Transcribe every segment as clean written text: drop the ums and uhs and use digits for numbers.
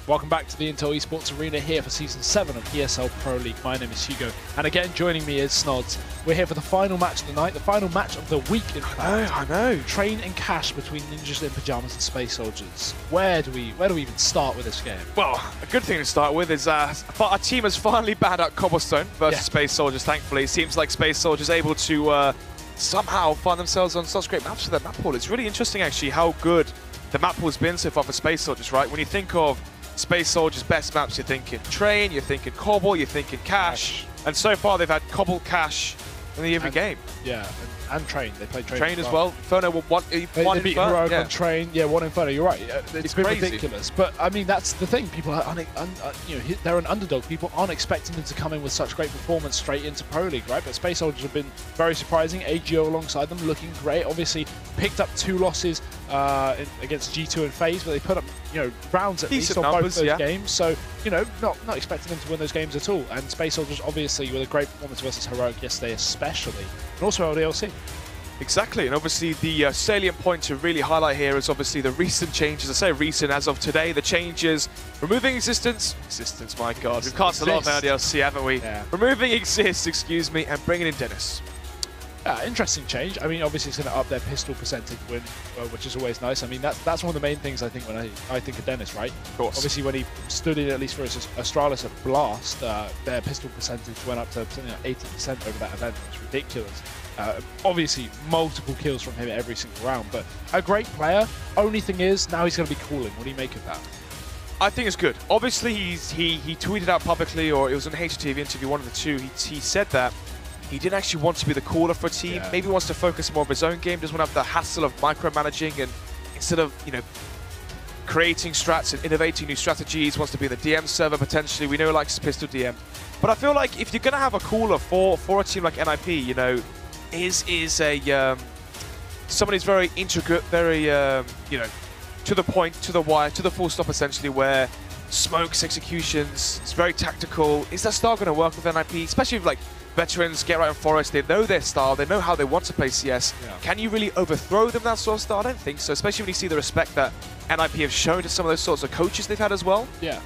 Welcome back to the Intel Esports Arena here for Season 7 of ESL Pro League. My name is Hugo, and again, joining me is Snods. We're here for the final match of the night, the final match of the week, in fact. I know. Train and Cash between Ninjas in Pyjamas and Space Soldiers. Where do we even start with this game? Well, a good thing to start with is our team has finally banned out Cobblestone versus Space Soldiers, thankfully. It seems like Space Soldiers able to somehow find themselves on such great maps for their map pool. It's really interesting, actually, how good the map pool's been so far for Space Soldiers, right? When you think of Space Soldiers' best maps, you're thinking Train, you're thinking Cobble, you're thinking Cash. And so far, they've had Cobble, Cash in every game. Yeah, and Train. They played Train as well. Inferno won one they beat Heroic on Train. Yeah, one Inferno. You're right. It's been crazy. ridiculous. But I mean, that's the thing. People are, they're an underdog. People aren't expecting them to come in with such great performance straight into Pro League, right? But Space Soldiers have been very surprising. AGO alongside them, looking great. Obviously, picked up 2 losses against G2 and FaZe, but they put up rounds at least on both those games. So not expecting them to win those games at all. And Space Soldiers, obviously, with a great performance versus Heroic yesterday, especially, and also LDLC. Exactly, and obviously the salient point to really highlight here is obviously the recent changes. I say recent as of today, the changes, removing Existence, my god, we've cast a lot of LDLC, haven't we? Yeah. Removing Exist, excuse me, and bringing in Dennis. Interesting change. I mean, obviously it's going to up their pistol percentage win, which is always nice. I mean, that's one of the main things I think when I think of Dennis, right? Of course. Obviously, when he stood in at least for Astralis at Blast, their pistol percentage went up to something like 80% over that event. It's ridiculous. Obviously, multiple kills from him every single round, but a great player. Only thing is, now he's going to be cooling. What do you make of that? I think it's good. Obviously, he tweeted out publicly, or it was an HTV interview, one of the two. He said that he didn't actually want to be the caller for a team. Yeah. Maybe wants to focus more on his own game. Doesn't want to have the hassle of micromanaging, and instead of creating strats and innovating new strategies, wants to be in the DM server potentially. We know he likes pistol DM, but I feel like if you're going to have a caller for a team like NiP, is a someone who's very intricate, very to the point, to the wire, to the full stop essentially, where smokes, executions, it's very tactical. Is that style going to work with NiP, especially if veterans get right in Forest? They know their style, they know how they want to play CS. Yeah. Can you really overthrow them that sort of style? I don't think so, especially when you see the respect that NiP have shown to some of those sorts of coaches they've had as well. Yeah.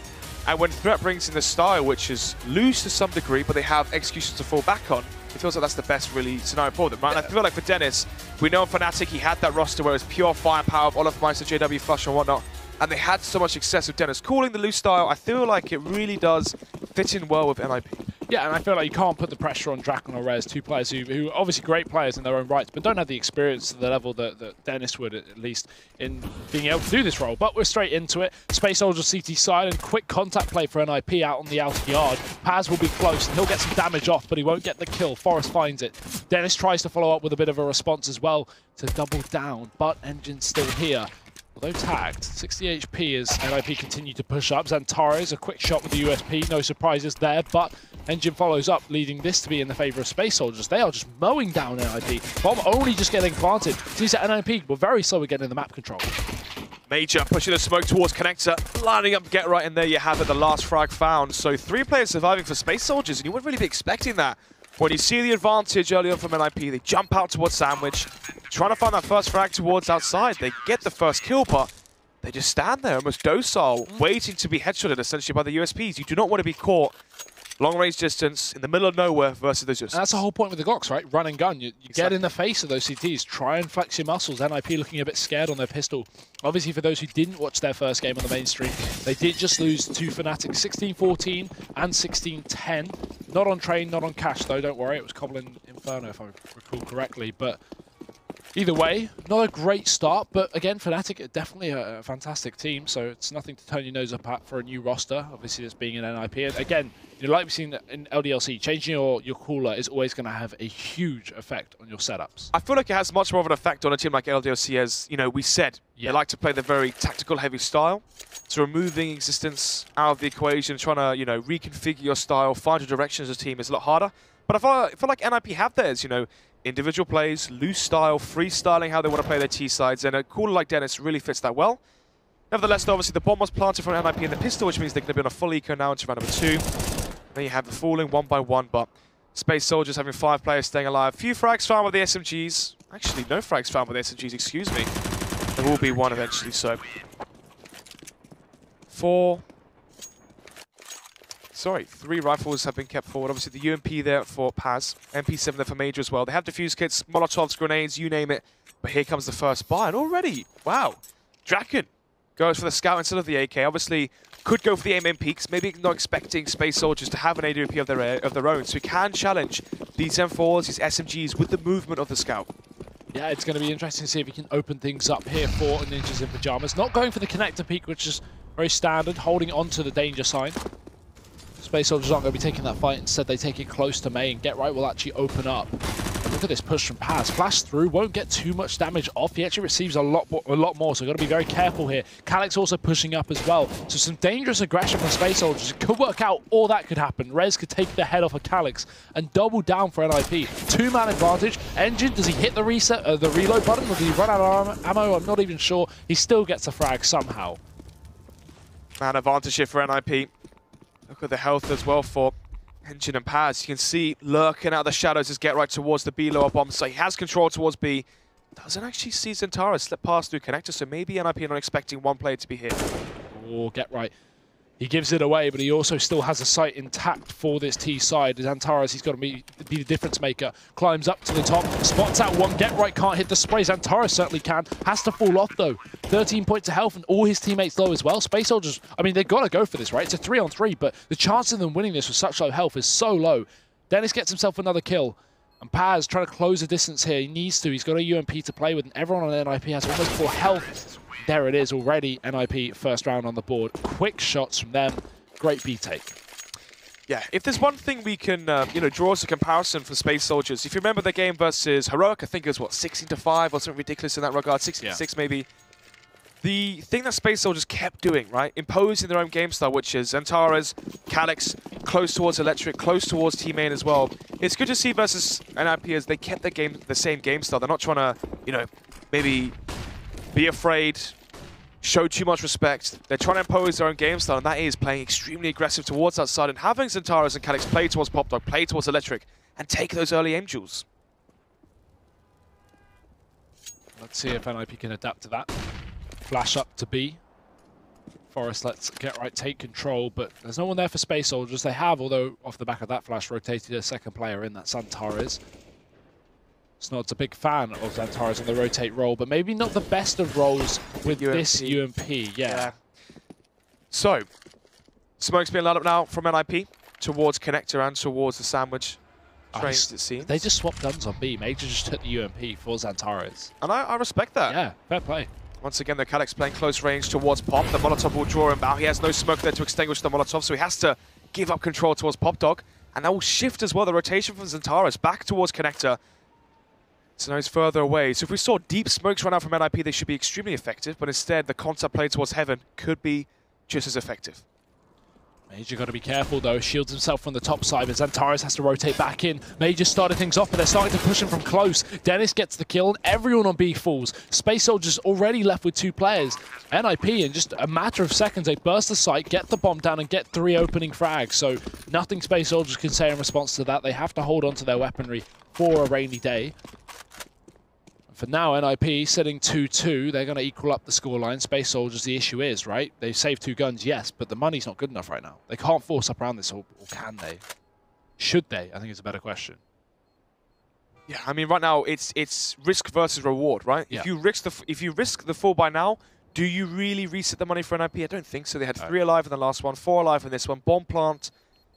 And when Threat brings in the style, which is loose to some degree, but they have executions to fall back on, it feels like that's the best really scenario for them, right? Yeah. And I feel like for Dennis, we know in Fnatic he had that roster where it was pure firepower of Olofmeister, JW, Flush and whatnot, and they had so much success with Dennis calling the loose style. I feel like it really does fit in well with NiP. Yeah, and I feel like you can't put the pressure on Draken or Rez, 2 players who are obviously great players in their own rights, but don't have the experience to the level that Dennis would, at least, in being able to do this role. But we're straight into it. Space Soldiers CT side and quick contact play for NiP out on the outer yard. Paz will be close and he'll get some damage off, but he won't get the kill. Forest finds it. Dennis tries to follow up with a bit of a response as well to double down, but Engine's still here. Although tagged, 60 HP as NiP continue to push up. Xantares, a quick shot with the USP, no surprises there, but Engine follows up, leading this to be in the favor of Space Soldiers. They are just mowing down NiP. Bomb only just getting planted. Seems that NiP were very slow at getting the map control. Major pushing the smoke towards Connector, lining up Get Right, and there you have it, the last frag found. So 3 players surviving for Space Soldiers, and you wouldn't really be expecting that. When you see the advantage early on from NiP, they jump out towards Sandwich, trying to find that first frag towards outside. They get the first kill, but they just stand there almost docile, waiting to be headshotted essentially by the USPs. You do not want to be caught long range distance in the middle of nowhere versus those USPs. And that's the whole point with the Glocks, right? Run and gun. You get in the face of those CTs, try and flex your muscles. NiP looking a bit scared on their pistol. Obviously, for those who didn't watch their first game on the mainstream, they did just lose to Fnatic 16-14 and 16-10. Not on Train, not on Cash, though. Don't worry. It was Cobble and Inferno, if I recall correctly. But either way, not a great start. But again, Fnatic are definitely a fantastic team. So it's nothing to turn your nose up at for a new roster. Obviously, this being an NiP. And again, like we've seen in LDLC, changing your cooler is always going to have a huge effect on your setups. I feel like it has much more of an effect on a team like LDLC, as we said. Yeah. They like to play the very tactical, heavy style. So removing Existence out of the equation, trying to reconfigure your style, find your direction as a team is a lot harder. But I feel like NiP have theirs. Individual plays, loose style, freestyling how they want to play their T sides, and a cooler like Dennis really fits that well. Nevertheless, obviously the bomb was planted from NiP in the pistol, which means they're going to be on a full eco now into round number 2. Then you have the falling 1 by 1, but Space Soldiers having 5 players staying alive. Few frags found with the SMGs. Actually, no frags found with the SMGs, excuse me. There will be one eventually, so 4 Sorry, 3 rifles have been kept forward. Obviously, the UMP there for Paz, MP7 there for Major as well. They have defuse kits, Molotovs, grenades, you name it. But here comes the first buy, and already, wow, Draken goes for the scout instead of the AK. Obviously, could go for the aim peaks. Maybe not expecting Space Soldiers to have an AWP of their own, so he can challenge these M4s, these SMGs with the movement of the scout. Yeah, it's going to be interesting to see if he can open things up here for Ninjas in Pyjamas. Not going for the connector peak, which is very standard, holding on to the danger sign. Space Soldiers aren't going to be taking that fight. Instead, they take it close to May, and Get Right will actually open up. Look at this push from Paz. Flash through, won't get too much damage off. He actually receives a lot more, so we've got to be very careful here. Calyx also pushing up as well. So some dangerous aggression from Space Soldiers. It could work out, or that could happen. Rez could take the head off of Calyx and double down for NiP. 2-man advantage. Engine, does he hit the reload button, or does he run out of ammo? I'm not even sure. He still gets a frag somehow. Man advantage here for NiP. Look at the health as well for Engine and Paz. You can see lurking out of the shadows is Get Right towards the B lower bomb. So he has control towards B. Doesn't actually see Zentara slip past through connector, so maybe NiP are not expecting one player to be hit. Oh, Get Right. He gives it away, but he also still has a sight intact for this T side. Zantaras, he's got to be the difference maker. Climbs up to the top, spots out one. Get Right can't hit the spray. Zantaras certainly can. Has to fall off, though. 13 points of health, and all his teammates low as well. Space Soldiers, I mean, they've got to go for this, right? It's a 3-on-3, but the chance of them winning this with such low health is so low. Dennis gets himself another kill. And Paz trying to close the distance here. He needs to. He's got a UMP to play with, and everyone on NiP has almost full health. There it is already. NiP first round on the board. Quick shots from them. Great B take. Yeah, if there's one thing we can, draw as a comparison for Space Soldiers, if you remember the game versus Heroic, I think it was, what, 16-5 or something ridiculous in that regard, 16-6 maybe. The thing that Space Soldiers kept doing, right, imposing their own game style, which is Zantaras, Calyx, close towards Electric, close towards Team Main as well. It's good to see versus NiP as they kept the same game style. They're not trying to, maybe be afraid, show too much respect. They're trying to impose their own game style, and that is playing extremely aggressive towards that side and having Zantaras and Calyx play towards Pop Dog, play towards Electric, and take those early aim duels. Let's see if NiP can adapt to that. Flash up to B. Forest lets Get Right take control, but there's no one there for Space Soldiers. They have, although off the back of that flash, rotated a second player in, that Zantaras. Snod's a big fan of Zantaras on the rotate role, but maybe not the best of roles with this UMP. Yeah. So, smoke's being lit up now from NiP towards Connector and towards the sandwich. Trains, it seems. They just swapped guns on B. Major just took the UMP for Zantaras. And I respect that. Yeah, fair play. Once again, the Calyx playing close range towards Pop. The Molotov will draw him out. He has no smoke there to extinguish the Molotov, so he has to give up control towards Pop Dog. And that will shift as well the rotation from Zantaras back towards Connector. So now he's further away. So if we saw deep smokes run out from NiP, they should be extremely effective. But instead, the concept play towards Heaven could be just as effective. Major got to be careful, though. Shields himself from the top side, but Zantaras has to rotate back in. Major started things off, but they're starting to push him from close. Dennis gets the kill, and everyone on B falls. Space Soldiers already left with 2 players. NiP, in just a matter of seconds, they burst the site, get the bomb down, and get 3 opening frags. So nothing Space Soldiers can say in response to that. They have to hold on to their weaponry for a rainy day. For now, NiP sitting 2-2. They're going to equal up the scoreline. Space Soldiers, the issue is, right? They've saved 2 guns, yes, but the money's not good enough right now. They can't force up around this, or can they? Should they? I think it's a better question. Yeah, I mean, right now, it's risk versus reward, right? Yeah. If you risk the fall by now, do you really reset the money for NiP? I don't think so. They had 3 alive in the last one, 4 alive in this one, bomb plant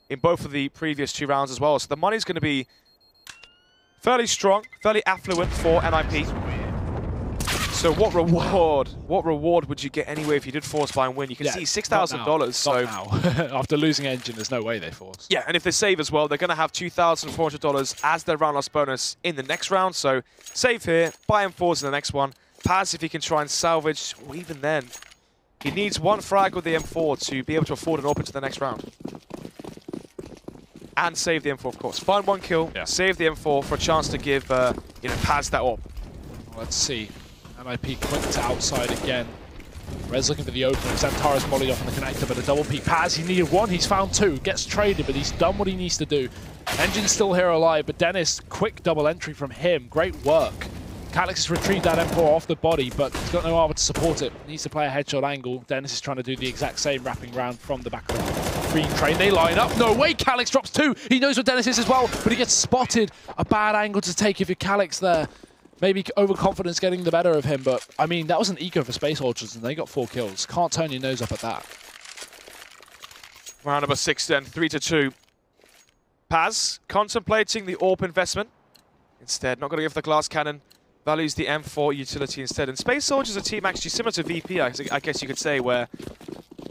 in both of the previous 2 rounds as well. So the money's going to be fairly strong, fairly affluent for NiP. So what reward would you get anyway if you did force buy and win? You can see $6,000. So now. After losing Engine, there's no way they force. Yeah, and if they save as well, they're going to have $2,400 as their round loss bonus in the next round. So save here, buy and force in the next one. Pass if he can try and salvage, or even then, he needs 1 frag with the M4 to be able to afford an open to the next round. And save the M4, of course. Find 1 kill, save the M4 for a chance to give, Paz that up. Let's see. NiP quick to outside again. Rez looking for the opening. Zantaras mollied off on the connector, but a double peek. Paz, he needed 1. He's found 2. Gets traded, but he's done what he needs to do. Engine's still here alive, but Dennis, quick double entry from him. Great work. Calyx has retrieved that M4 off the body, but he's got no armor to support it. Needs to play a headshot angle. Dennis is trying to do the exact same, wrapping round from the back of the free train. They line up. No way. Calyx drops 2. He knows what Dennis is as well, but he gets spotted. A bad angle to take if you're Calyx there. Maybe overconfidence getting the better of him, but I mean, that was an eco for Space Orchards, and they got 4 kills. Can't turn your nose up at that. Round number 6 then, 3-2. Paz contemplating the AWP investment. Instead, not going to give the glass cannon. Values the M4 utility instead. And Space Soldiers is a team actually similar to VP, I guess you could say, where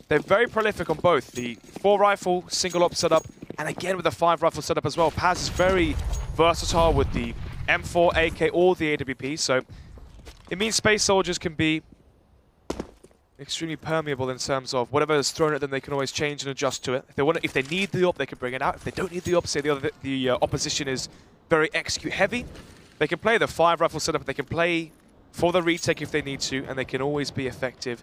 they're very prolific on both the 4-rifle single op setup, and again with the 5-rifle setup as well. Paz is very versatile with the M4, AK, or the AWP, so it means Space Soldiers can be extremely permeable in terms of whatever is thrown at them, they can always change and adjust to it. If they need the op, they can bring it out. If they don't need the op, say the opposition is very execute heavy, they can play the 5-rifle setup, they can play for the retake if they need to, and they can always be effective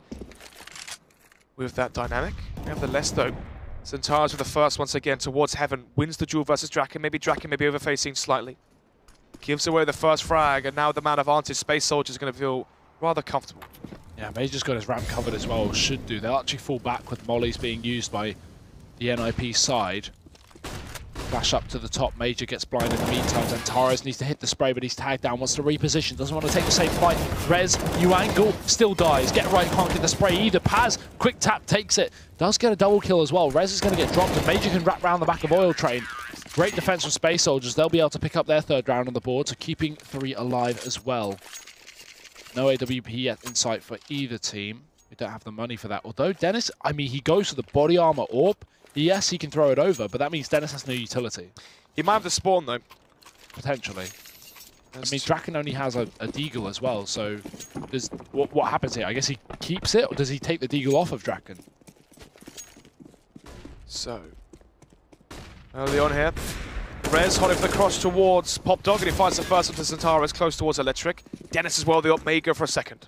with that dynamic. Nevertheless though, Centaurus with the first once again towards Heaven, wins the duel versus Draken. Maybe Draken may be overfacing slightly. Gives away the first frag, and now the man advantage, Space Soldier, is going to feel rather comfortable. Yeah, Major's got his ramp covered as well, should do. They'll actually fall back with mollies being used by the NiP side. Flash up to the top, Major gets blind in the meantime. Centaurus needs to hit the spray, but he's tagged down, wants to reposition, doesn't want to take the same fight. Rez, new angle, still dies. Get right, can't get the spray either. Paz, quick tap, takes it. Does get a double kill as well. Rez is going to get dropped, and Major can wrap around the back of Oil Train. Great defense from Space Soldiers. They'll be able to pick up their 3rd round on the board, so keeping 3 alive as well. No AWP yet in sight for either team. We don't have the money for that. Although Dennis, I mean, he goes for the body armor AWP. Yes, he can throw it over, but that means Dennis has no utility. He might have the spawn, though. Potentially. I mean, Draken only has a deagle as well, so what happens here? I guess he keeps it, or does he take the deagle off of Draken? So, early on here. Rez holding for the cross towards Pop Dog, and he finds the first one to Centaurus close towards Electric. Dennis as well, the up may go for a second.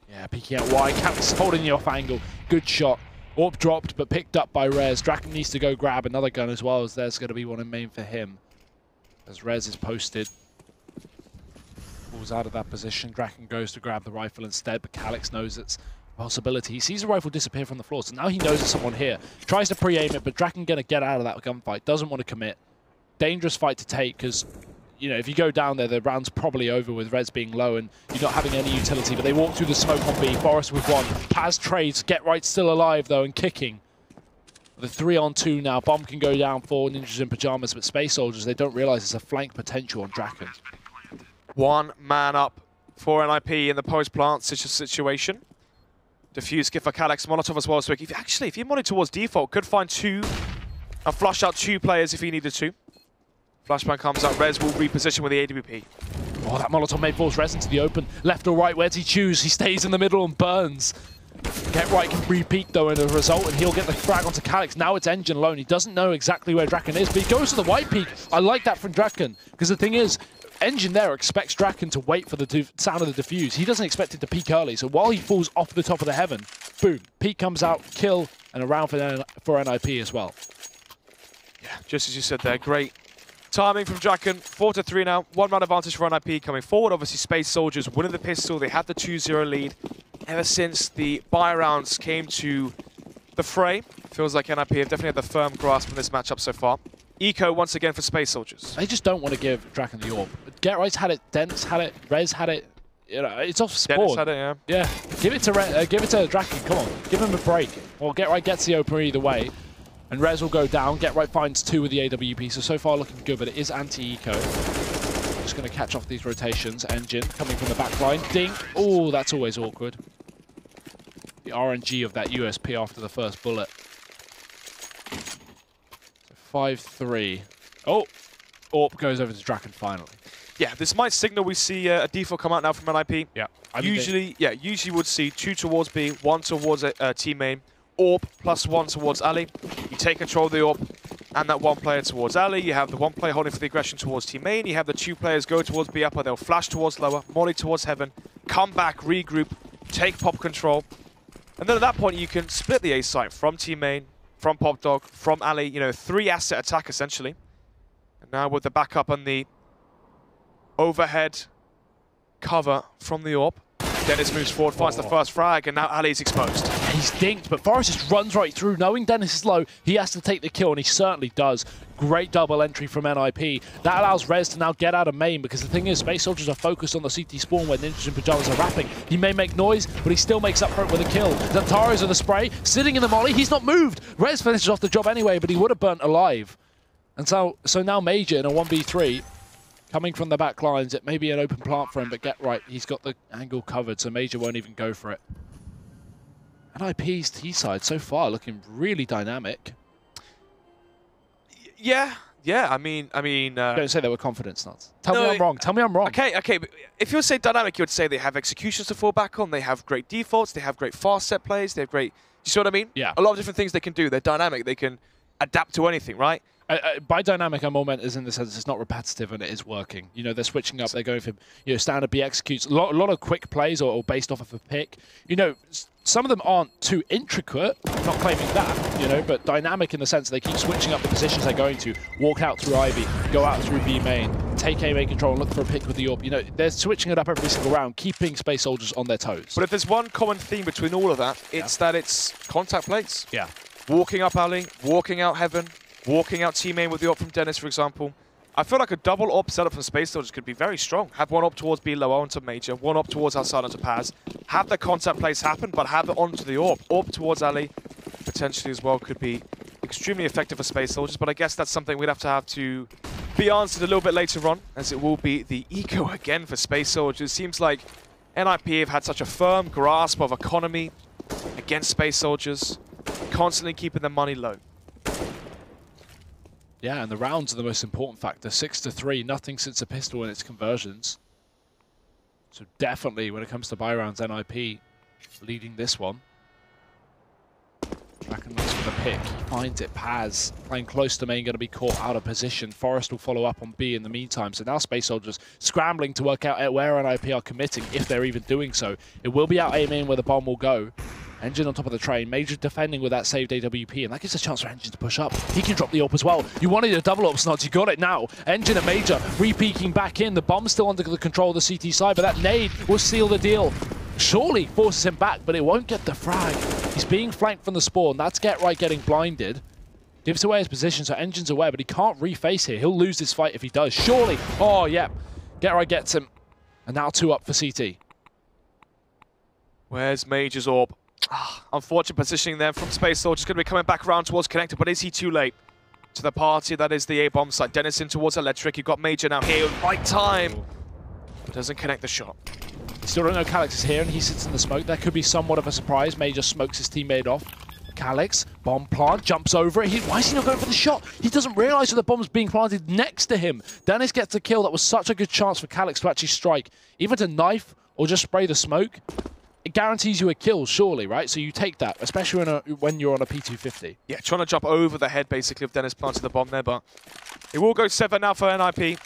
Yeah, peeking out wide. Calyx holding the off angle. Good shot. AWP dropped, but picked up by Rez. Draken needs to go grab another gun as well, as there's going to be one in main for him. As Rez is posted. Falls out of that position. Draken goes to grab the rifle instead, but Calyx knows it's a possibility. He sees the rifle disappear from the floor, so now he knows there's someone here. Tries to pre-aim it, but Draken going to get out of that gunfight. Doesn't want to commit. Dangerous fight to take, because you know, if you go down there, the round's probably over with Rez being low and you're not having any utility, but they walk through the smoke on B. Forest with 1. Paz trades. Get right still alive, though, and kicking. The 3-on-2 now. Bomb can go down for Ninjas in Pajamas, but Space Soldiers, they don't realize there's a flank potential on Draken. 1 man up for NiP in the post-plant situation. Diffuse, give for Calyx, Molotov as well. So if you monitor towards default, could find 2 and flush out 2 players if he needed to. Flashbang comes out, Rez will reposition with the AWP. Oh, that Molotov made force Rez into the open. Left or right, where does he choose? He stays in the middle and burns. Get right can repeat though in a result, and he'll get the frag onto Calyx. Now it's Engine alone. He doesn't know exactly where Draken is, but he goes to the white peak. I like that from Draken, because the thing is, Engine there expects Draken to wait for the sound of the defuse. He doesn't expect it to peak early, so while he falls off the top of the heaven, boom, peak comes out, kill, and a round for NiP as well. Yeah, just as you said there, great timing from Draken. 4-3 now, 1 round advantage for NiP coming forward. Obviously, Space Soldiers winning the pistol. They had the 2-0 lead. Ever since the buy rounds came to the fray, feels like NiP have definitely had the firm grasp in this matchup so far. Eco once again for Space Soldiers. They just don't want to give Draken the AWP. Get Right's had it, Dennis had it, Rez had it. You know, it's off spawn. Dennis had it, yeah. Yeah, give it to Draken. Come on, give him a break. Well, Get Right gets the opener either way. And Rez will go down. Get Right finds 2 with the AWP, so far looking good, but it is anti-eco. Just going to catch off these rotations. Engine coming from the back line. Dink. Oh, that's always awkward. The RNG of that USP after the first bullet. So 5-3. Oh, AWP goes over to Draken finally. Yeah, this might signal we see a default come out now from NiP. Yeah. Usually would see 2 towards B, 1 towards team main. AWP +1 towards Ali. You take control of the AWP and that 1 player towards Ali. You have the 1 player holding for the aggression towards team main. You have the 2 players go towards B upper. They'll flash towards lower, molly towards heaven, come back, regroup, take pop control. And then at that point, you can split the A site from team main, from Pop Dog, from Ali. You know, 3 asset attack essentially. And now with the backup and the overhead cover from the AWP, Dennis moves forward, finds the first frag, and now Ali's exposed. he's dinked, but Forrest just runs right through. Knowing Dennis is low, he has to take the kill, and he certainly does. Great double entry from NiP. That allows Rez to now get out of main, because the thing is, Space Soldiers are focused on the CT spawn where Ninjas in Pajamas are rapping. He may make noise, but he still makes up for it with a kill. Xantaro's with the spray, sitting in the molly. He's not moved. Rez finishes off the job anyway, but he would have burnt alive. And so now Major in a 1v3, coming from the back lines. It may be an open plant for him, but get right, he's got the angle covered, so Major won't even go for it. NiP's T-side so far looking really dynamic. Yeah. I mean. Don't say they were confidence nuts. Tell me I'm wrong. Tell me I'm wrong. Okay. But if you say dynamic, you would say they have executions to fall back on. They have great defaults. They have great fast set plays. They have great. You see what I mean? Yeah. A lot of different things they can do. They're dynamic. They can adapt to anything, right? By dynamic, I'm all meant is in the sense it's not repetitive and it is working. You know, they're switching up. They're going for standard B executes. A lot of quick plays or based off of a pick. You know, some of them aren't too intricate. I'm not claiming that, but dynamic in the sense they keep switching up the positions they're going to. Walk out through Ivy, go out through B main, take A main control and look for a pick with the AWP. They're switching it up every single round, keeping Space Soldiers on their toes. But if there's one common theme between all of that, it's that it's contact plays. Yeah. Walking up alley, walking out heaven, walking out T main with the AWP from Dennis, for example. I feel like a double AWP setup from Space Soldiers could be very strong. Have one AWP towards B low onto Major, one AWP towards outside onto Paz. Have the contact plays happen, but have it onto the AWP. AWP towards alley, potentially as well, could be extremely effective for Space Soldiers, but I guess that's something we'd have to be answered a little bit later on, as it will be the eco again for Space Soldiers. Seems like NiP have had such a firm grasp of economy against Space Soldiers, constantly keeping their money low. Yeah, and the rounds are the most important factor. 6-3, nothing since a pistol in its conversions. So definitely, when it comes to buy rounds, NiP leading this one. Draken looks for the pick. He finds it. Paz playing close to main, going to be caught out of position. Forrest will follow up on B in the meantime. So now Space Soldiers scrambling to work out where NiP are committing, if they're even doing so. It will be out A main where the bomb will go. Engine on top of the train, Major defending with that saved AWP, and that gives a chance for Engine to push up. He can drop the AWP as well. You wanted a double AWP, Snods, you got it now. Engine and Major re-peeking back in. The bomb's still under the control of the CT side, but that nade will seal the deal. Surely forces him back, but it won't get the frag. He's being flanked from the spawn. That's Get Right getting blinded. Gives away his position, so Engine's aware, but he can't reface here. He'll lose this fight if he does. Surely. Oh, yeah. Get Right gets him. And now 2 up for CT. Where's Major's AWP? Unfortunate positioning there from Space Soldiers. Going to be coming back around towards Connector, but is he too late to the party? That is the A-bomb site. Dennis in towards Electric. You've got Major now here. Right time. But doesn't connect the shot. Still don't know Calyx is here, and he sits in the smoke. That could be somewhat of a surprise. Major smokes his teammate off. Calyx, bomb plant, jumps over it. Why is he not going for the shot? He doesn't realize that the bomb's being planted next to him. Dennis gets a kill. That was such a good chance for Calyx to actually strike. Even to knife or just spray the smoke. It guarantees you a kill, surely, right? So you take that, especially when you're on a P250. Yeah, trying to jump over the head, basically, of Dennis planting the bomb there, but it will go 7 now for NiP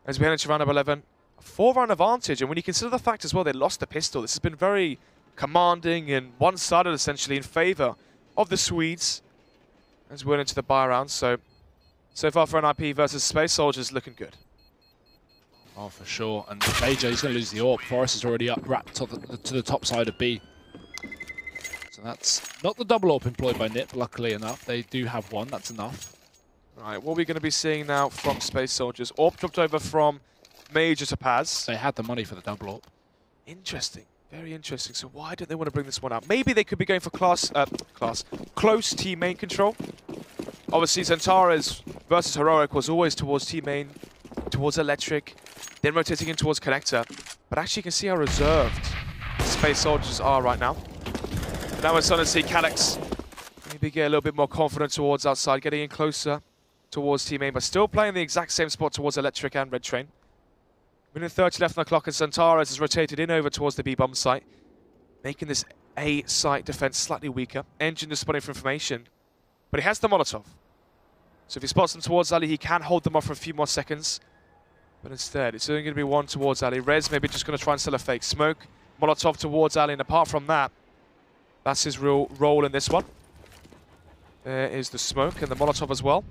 as we head into round of 11. A 4-round advantage, and when you consider the fact as well they lost the pistol, this has been very commanding and one-sided, essentially, in favor of the Swedes as we went into the buy round. So far for NiP versus Space Soldiers, looking good. Oh, for sure. And Major, he's going to lose the AWP. Forrest is already up, wrapped to the top side of B. So that's not the double AWP employed by NiP, luckily enough. They do have one, that's enough. Right, what are we going to be seeing now from Space Soldiers? AWP dropped over from Major to Paz. They had the money for the double AWP. Interesting. Very interesting. So why don't they want to bring this one out? Maybe they could be going for close team main control. Obviously, Xantaro's versus Heroic was always towards team main, towards Electric, then rotating in towards Connector. But actually, you can see how reserved Space Soldiers are right now. Now we're starting to see Calyx maybe get a little bit more confident towards outside, getting in closer towards team main, but still playing the exact same spot towards Electric and Red Train. Minute 30 left on the clock, and Xantaro's has rotated in over towards the B-bomb site, making this A site defense slightly weaker. Engine just spotting for information, but he has the Molotov. So if he spots them towards Ali, he can hold them off for a few more seconds. But instead, it's only going to be one towards Ali. Rez maybe just going to try and sell a fake smoke. Molotov towards Ali, and apart from that, that's his real role in this one. There is the smoke and the Molotov as well.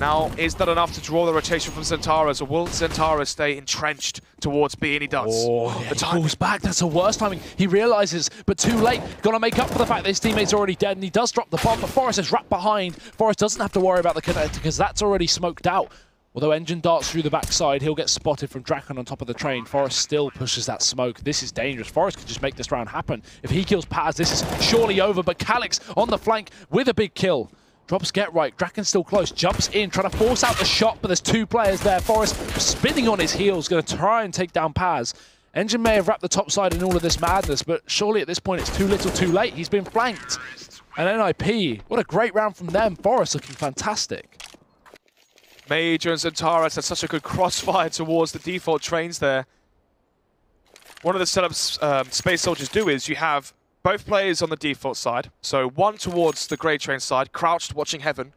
Now, is that enough to draw the rotation from Zentaras, or will Zentaras stay entrenched towards B? And he does. Oh, yeah, he pulls back. That's the worst timing. He realizes, but too late. Got to make up for the fact that his teammate's already dead, and he does drop the bomb, but Forest is wrapped behind. Forest doesn't have to worry about the connector because that's already smoked out. Although Engine darts through the backside, he'll get spotted from Drakon on top of the train. Forest still pushes that smoke. This is dangerous. Forest could just make this round happen. If he kills Paz, this is surely over, but Calyx on the flank with a big kill. Drops Get Right, Draken's still close, jumps in, trying to force out the shot, but there's two players there. Forest spinning on his heels, going to try and take down Paz. Engine may have wrapped the top side in all of this madness, but surely at this point it's too little too late. He's been flanked. And NiP, what a great round from them. Forest looking fantastic. Major and Zentaras had such a good crossfire towards the default trains there. One of the setups Space Soldiers do is you have both players on the default side, so one towards the grey train side, crouched, watching heaven.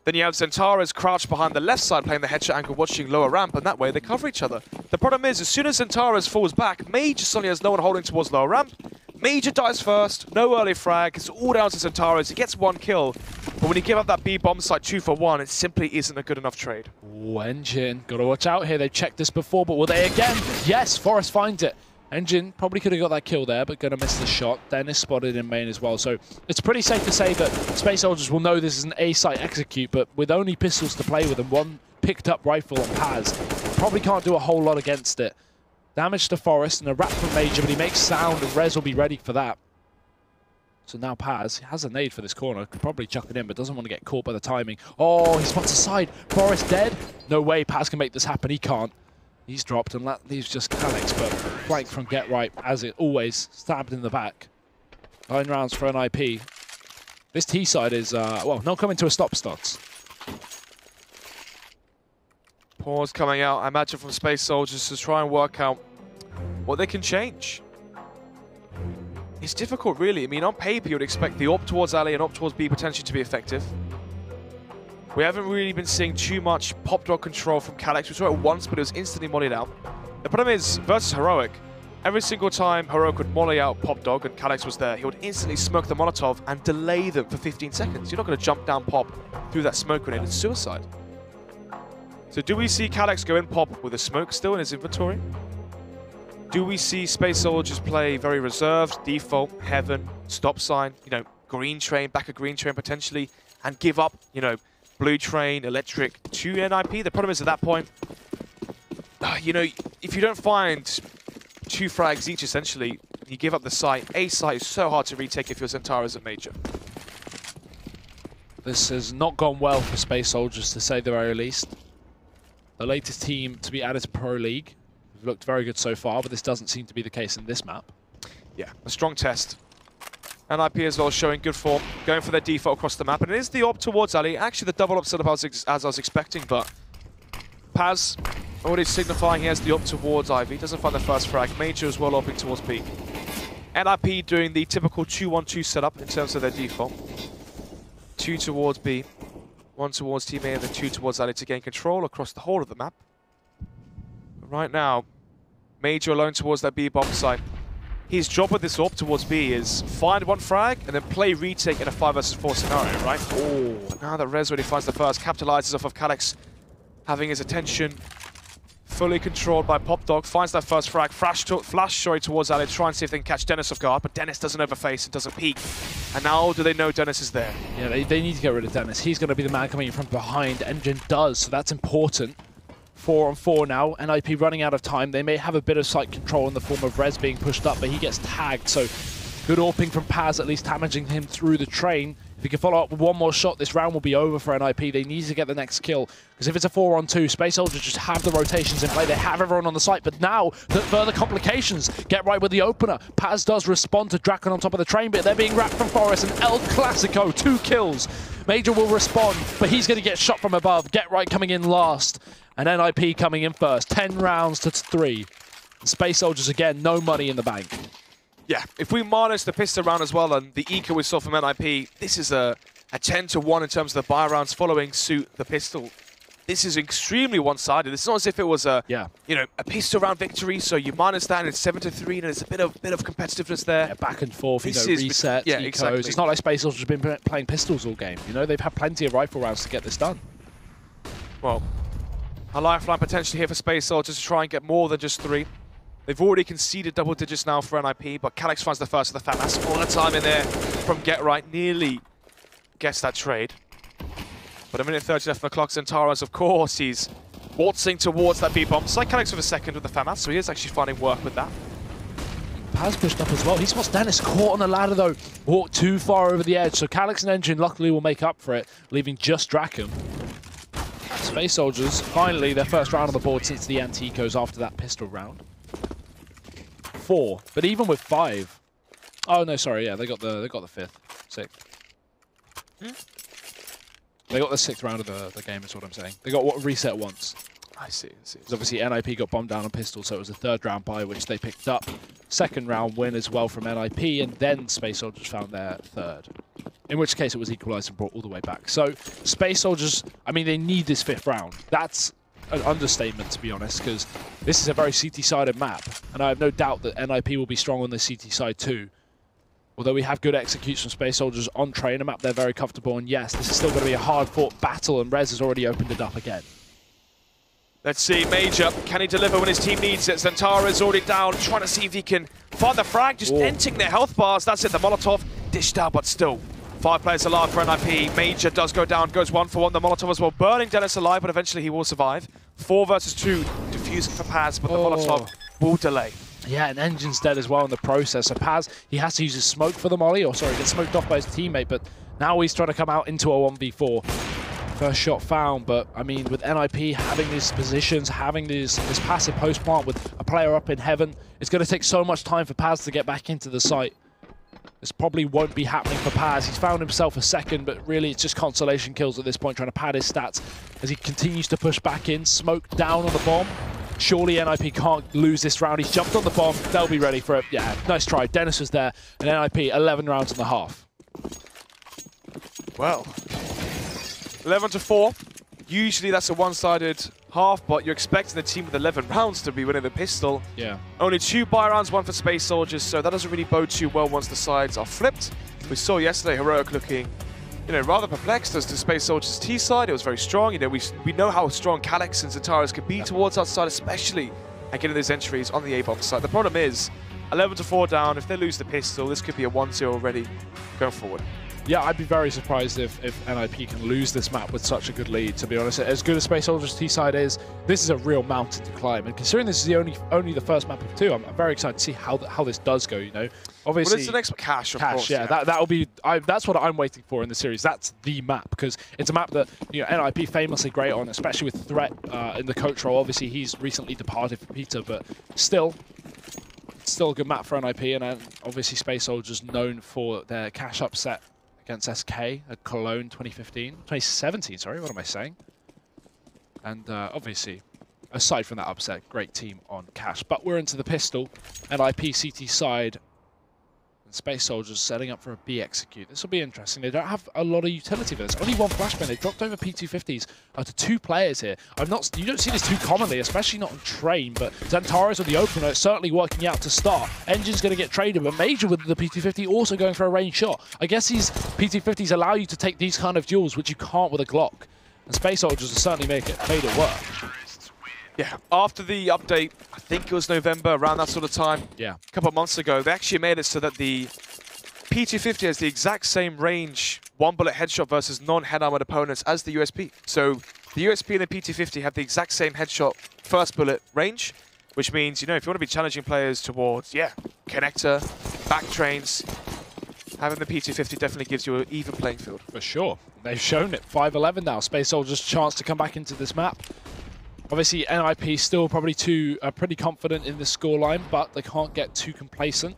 Then you have Zentaras crouched behind the left side, playing the headshot angle, watching lower ramp, and that way they cover each other. The problem is, as soon as Zentaras falls back, Major suddenly has no one holding towards lower ramp. Major dies first, no early frag, it's all down to Zentaras. He gets one kill, but when you give up that B bomb site 2 for 1, it simply isn't a good enough trade. Ooh, Engine, gotta watch out here. They've checked this before, but will they again? Yes, Forest finds it. Engine probably could have got that kill there, but going to miss the shot. Dennis spotted in main as well. So it's pretty safe to say that Space Soldiers will know this is an A-site execute, but with only pistols to play with and one picked up rifle on Paz, probably can't do a whole lot against it. Damage to Forest and a wrap from Major, but he makes sound and Rez will be ready for that. So now Paz has a nade for this corner. Could probably chuck it in, but doesn't want to get caught by the timing. Oh, he spots a side. Forest dead. No way Paz can make this happen. He can't. He's dropped, and that leaves just Calyx, but flank from Get Right, as it always, stabbed in the back. 9 rounds for NiP. This T side is, well, not coming to a stop, Stotts. Pause coming out, I imagine, from Space Soldiers to try and work out what they can change. It's difficult, really. I mean, on paper, you would expect the AWP towards Ali and AWP towards B potentially to be effective. We haven't really been seeing too much pop dog control from Calyx. We saw it once, but it was instantly mollied out. The problem is, versus Heroic, every single time Heroic would molly out pop dog and Calyx was there, he would instantly smoke the Molotov and delay them for 15 seconds. You're not going to jump down pop through that smoke grenade. It's suicide. So do we see Calyx go in pop with a smoke still in his inventory? Do we see Space Soldiers play very reserved, default, heaven, stop sign, you know, green train, back a green train potentially, and give up, you know, blue train, electric to NiP? The problem is at that point, you know, if you don't find 2 frags each, essentially, you give up the site. A site is so hard to retake if you're Zentaras and Major. This has not gone well for Space Soldiers, to say the very least. The latest team to be added to Pro League. We've looked very good so far, but this doesn't seem to be the case in this map. Yeah, a strong test. NiP as well showing good form, going for their default across the map. And it is the AWP towards Ali. Actually, the double up setup as I was expecting, but Paz already signifying he has the AWP towards Ivy. Doesn't find the first frag. Major as well AWPing towards B. NiP doing the typical 2-1-2 setup in terms of their default. 2 towards B, 1 towards Team A, and then 2 towards Ali to gain control across the whole of the map. But right now, Major alone towards that B bomb site. His job with this AWP towards B is find 1 frag and then play retake in a 5 versus 4 scenario, right? Oh, but now that Rez already finds the first, capitalizes off of Calyx having his attention fully controlled by Pop Dog, finds that first frag, flash towards Ali to try and see if they can catch Dennis off guard, but Dennis doesn't overface and doesn't peek. And now do they know Dennis is there? Yeah, they need to get rid of Dennis. He's going to be the man coming in from behind. Engine does, so that's important. 4 on 4 now. NiP running out of time. They may have a bit of site control in the form of Rez being pushed up, but he gets tagged. So good AWPing from Paz, at least damaging him through the train. If he can follow up with one more shot, this round will be over for NiP. They need to get the next kill. Because if it's a 4 on 2, Space Soldiers just have the rotations in play. They have everyone on the site. But now, the further complications. Get right with the opener. Paz does respond to Drakon on top of the train, but they're being wrapped from Forest. And El Clasico, 2 kills. Major will respond, but he's going to get shot from above. Get right coming in last. And NiP coming in first. 10 rounds to 3. And Space Soldiers, again, no money in the bank. Yeah, if we minus the pistol round as well and the eco we saw from NiP, this is a 10-1 in terms of the buy rounds following suit the pistol. This is extremely one-sided. It's not as if it was a you know, a pistol round victory, so you minus that and it's 7-3 and there's a bit of competitiveness there. Yeah, back and forth, you know, resets, yeah, ecos. Exactly. It's not like Space Soldiers have been playing pistols all game. You know, they've had plenty of rifle rounds to get this done. well, a lifeline potentially here for Space Soldiers to try and get more than just 3. They've already conceded double digits now for NiP, but Calyx finds the first of the FAMAS. All the time in there from Get Right, nearly gets that trade. But a minute 30 left on the clock. Zentaros, of course, he's waltzing towards that B-bomb. It's like Calyx with a second with the FAMAS, so he is actually finding work with that. Paz pushed up as well. He spots Dennis caught on the ladder though. Walked too far over the edge, so Calyx and Engine luckily will make up for it, leaving just Draken. Space Soldiers, finally their first round on the board since the Anticos after that pistol round. 4, but even with 5. Oh no, sorry, yeah, they got the 5th, 6th. They got the 6th round of the game, is what I'm saying. They got what reset once. I see. Because obviously NiP got bombed down on pistol, so it was a 3rd round bye, which they picked up. 2nd round win as well from NiP, and then Space Soldiers found their 3rd. In which case it was equalised and brought all the way back. So Space Soldiers, I mean, they need this 5th round. That's an understatement, to be honest, because this is a very CT-sided map, and I have no doubt that NiP will be strong on the CT side too. Although we have good execution from Space Soldiers on train, a map they're very comfortable, and yes, this is still going to be a hard-fought battle, and Rez has already opened it up again. Let's see, Major, can he deliver when his team needs it? Zentara is already down, trying to see if he can find the frag, just denting their health bars. That's it, the Molotov dished out, but still. 5 players alive for NiP. Major does go down, goes 1 for 1. The Molotov as well, burning Dennis alive, but eventually he will survive. 4 versus 2, defusing for Paz, but the Molotov will delay. Yeah, and Engine's dead as well in the process. So Paz, he has to use his smoke for the molly, or sorry, get smoked off by his teammate, but now he's trying to come out into a 1v4. First shot found, but I mean, with NiP having these positions, having this passive post plant with a player up in heaven, it's going to take so much time for Paz to get back into the site. This probably won't be happening for Paz. He's found himself a 2nd, but really it's just consolation kills at this point, trying to pad his stats as he continues to push back in. Smoke down on the bomb. Surely NiP can't lose this round. He's jumped on the bomb. They'll be ready for it. Yeah, nice try. Dennis was there, and NiP 11 rounds and a half. Well, 11-4. Usually that's a one-sided half, but you're expecting the team with 11 rounds to be winning the pistol. Yeah. Only 2 buy rounds, 1 for Space Soldiers, so that doesn't really bode too well once the sides are flipped. We saw yesterday Heroic looking, rather perplexed as to Space Soldiers' T side. It was very strong. We know how strong Calyx and Zentaros can be towards our side, especially at getting those entries on the A-bomb side. The problem is, 11-4 down. If they lose the pistol, this could be a 1-0 already going forward. Yeah, I'd be very surprised if NiP can lose this map with such a good lead, to be honest. As good as Space Soldiers' T-side is, this is a real mountain to climb. And considering this is the only the first map of 2, I'm very excited to see how this does go, Obviously, well, it's the next Cash, of course. Yeah, that'll be. That's what I'm waiting for in the series. That's the map, because it's a map that NiP famously great on, especially with Threat in the coach role. Obviously, he's recently departed for Peter, but still a good map for NiP. And obviously, Space Soldiers known for their Cash upset against SK at Cologne 2017, sorry, what am I saying? And obviously, aside from that upset, great team on Cash. But we're into the pistol, NiP CT side, and Space Soldiers setting up for a B execute. This will be interesting. They don't have a lot of utility for this. Only 1 flashbang. They dropped over P250s to 2 players here. You don't see this too commonly, especially not on train, but Zentaros on the opener, it's certainly working out to start. Engine's going to get traded, but Major with the P250 also going for a range shot. I guess these P250s allow you to take these kind of duels, which you can't with a Glock. And Space Soldiers have certainly made it work. Yeah, after the update, I think it was November, around that sort of time, a couple of months ago, they actually made it so that the P250 has the exact same range, 1-bullet headshot versus non-head armored opponents as the USP. So the USP and the P250 have the exact same headshot first bullet range, which means, if you want to be challenging players towards, connector, back trains, having the P250 definitely gives you an even playing field. For sure. They've shown it. 5-11 now. Space Soldiers' chance to come back into this map. Obviously, NiP still probably pretty confident in this scoreline, but they can't get too complacent.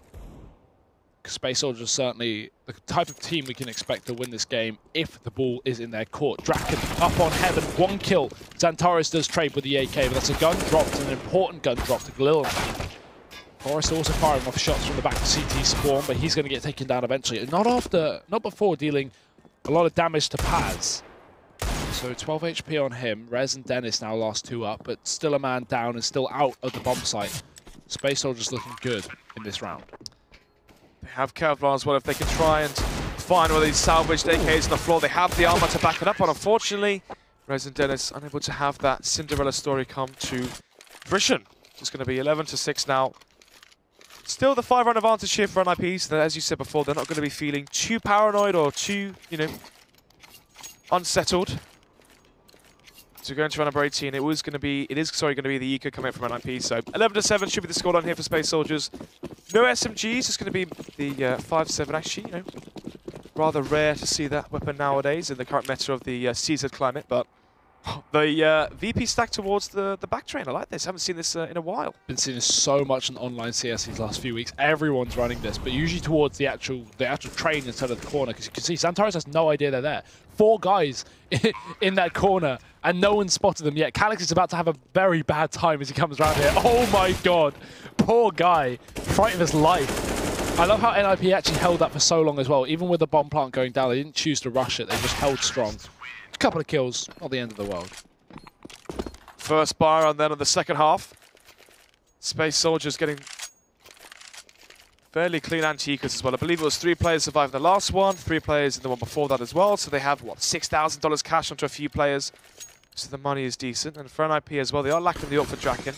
Space Soldiers certainly the type of team we can expect to win this game if the ball is in their court. Draken up on heaven, 1 kill. Zentaros does trade with the AK, but that's a gun drop, an important gun drop to Glil. Forrest also firing off shots from the back of CT spawn, but he's going to get taken down eventually. Not before dealing a lot of damage to Paz. So 12 HP on him. Rez and Dennis now last 2 up, but still a man down and still out of the bomb site. Space Soldiers looking good in this round. They have Kevlar as well. If they can try and find one of these salvaged AKs on the floor, they have the armor to back it up on. Unfortunately, Rez and Dennis unable to have that Cinderella story come to fruition. It's going to be 11-6 now. Still the 5-round advantage here for NiP, so that, as you said before, they're not going to be feeling too paranoid or too, unsettled. So going to round number 18, it is going to be the eco coming from NiP. So 11-7 should be the scoreline here for Space Soldiers. No SMGs, it's going to be the 5-7 actually, rather rare to see that weapon nowadays in the current meta of the CZ climate, but the VP stack towards the back train. I like this. Haven't seen this in a while. Been seeing this so much in online CS these last few weeks. Everyone's running this, but usually towards the actual train instead of the corner, because you can see Xantares has no idea they're there. 4 guys in that corner, and no one spotted them yet. Calyx is about to have a very bad time as he comes around here. Oh my god, poor guy, frightened of his life. I love how NiP actually held that for so long as well. Even with the bomb plant going down, they didn't choose to rush it. They just held strong. A couple of kills, not the end of the world. First bar and then on the second half. Space Soldiers getting fairly clean anti-ecos as well. I believe it was 3 players survived in the last one, 3 players in the one before that as well. So they have, what, $6,000 cash onto a few players. So the money is decent. And for NiP as well, they are lacking the ult for Draken.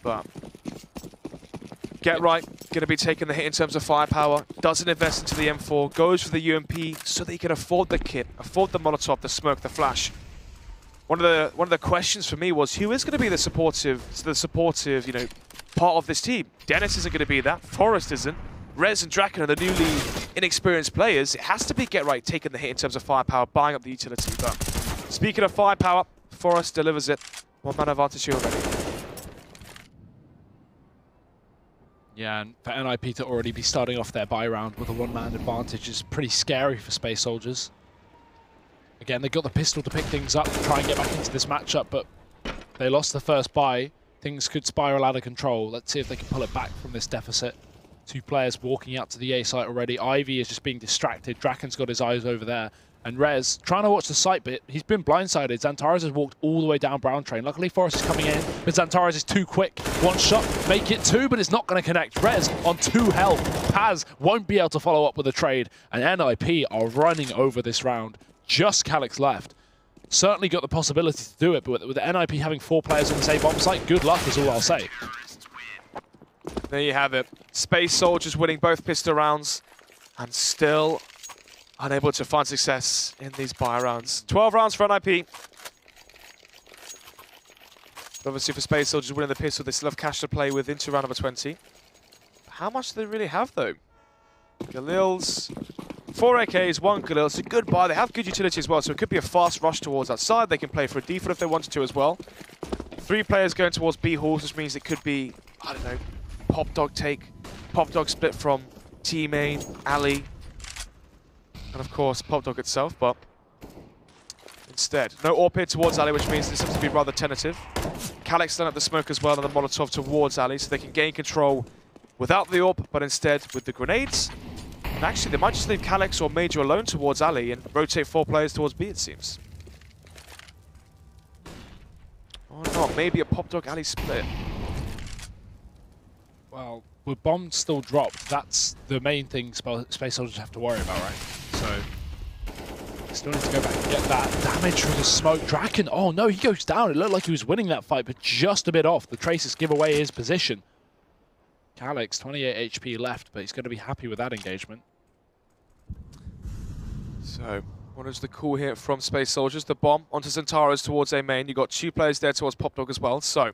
But get right, going to be taking the hit in terms of firepower. Doesn't invest into the M4, goes for the UMP so that he can afford the kit, afford the Molotov, the smoke, the flash. One of the questions for me was, who is going to be the supportive, part of this team? Dennis isn't going to be that. Forrest isn't. Rez and Draken are the newly inexperienced players. It has to be Get Right taking the hit in terms of firepower, buying up the utility. But speaking of firepower, Forrest delivers it. 1-man advantage here already. Yeah, and for NiP to already be starting off their buy round with a 1-man advantage is pretty scary for Space Soldiers. Again, they got the pistol to pick things up, to try and get back into this matchup, but they lost the first buy. Things could spiral out of control. Let's see if they can pull it back from this deficit. 2 players walking out to the A site already. Ivy is just being distracted. Draken's got his eyes over there. And Rez, trying to watch the site bit, he's been blindsided. Xantares has walked all the way down Brown Train. Luckily, Forrest is coming in, but Xantares is too quick. 1 shot, make it 2, but it's not going to connect. Rez on 2 health. Paz won't be able to follow up with a trade, and NiP are running over this round. Just Calyx left. Certainly got the possibility to do it, but with NiP having 4 players on the same bomb site, good luck is all I'll say. There you have it. Space Soldiers winning both pistol rounds, and still unable to find success in these buy rounds. 12 rounds for NiP. Obviously for Space Soldiers winning the pistol, they still have cash to play with into round number 20. How much do they really have though? Galil's 4 AKs, 1 Galil. It's a good buy. They have good utility as well, so it could be a fast rush towards that side. They can play for a default if they wanted to as well. 3 players going towards B halls, which means it could be, I don't know, Pop Dog take, Pop Dog split from T main, Ali, and of course Pop Dog itself, but instead, no AWP here towards Ali, which means this seems to be rather tentative. Calyx done up the smoke as well and the Molotov towards Ali, so they can gain control without the AWP, but instead with the grenades. And actually, they might just leave Calyx or Major alone towards Ali and rotate 4 players towards B, it seems. Or not, maybe a Pop Dog Ali split. Well, with bombs still dropped, that's the main thing Space Soldiers have to worry about, right? So, still need to go back and get that damage through the smoke. Draken, oh no, he goes down. It looked like he was winning that fight, but just a bit off. The Traces give away his position. Calyx, 28 HP left, but he's going to be happy with that engagement. So, what is the call here from Space Soldiers? The bomb onto Xantares towards A main. You've got 2 players there towards Pop Dog as well, so...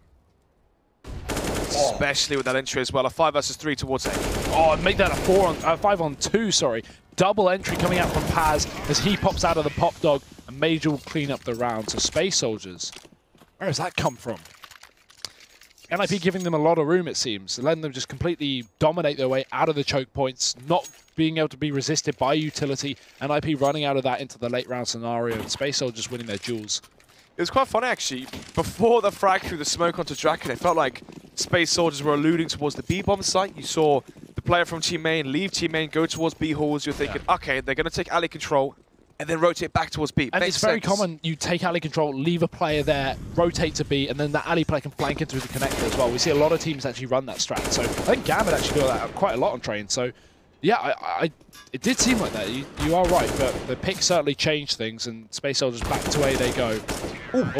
Especially with that entry as well, a 5 versus 3 towards A. Oh, make that a 5 on 2, sorry. Double entry coming out from Paz as he pops out of the Pop Dog, and Major will clean up the round. So Space Soldiers, where does that come from? NiP giving them a lot of room, it seems, letting them just completely dominate their way out of the choke points, not being able to be resisted by utility. NiP running out of that into the late round scenario, and Space Soldiers winning their duels. It was quite funny, actually. Before the frag through the smoke onto Draken, it felt like Space Soldiers were alluding towards the B-bomb site. You saw the player from Team Main leave Team Main, go towards B halls. You're thinking, okay, they're going to take alley control and then rotate back towards B. And Makes it's very sense. common, you take alley control, leave a player there, rotate to B, and then the alley player can flank in through the connector as well. We see a lot of teams actually run that strat. So I think Gambit actually do that quite a lot on train. So Yeah, it did seem like that. You are right, but the pick certainly changed things, and Space Soldiers back to A they go. Ooh.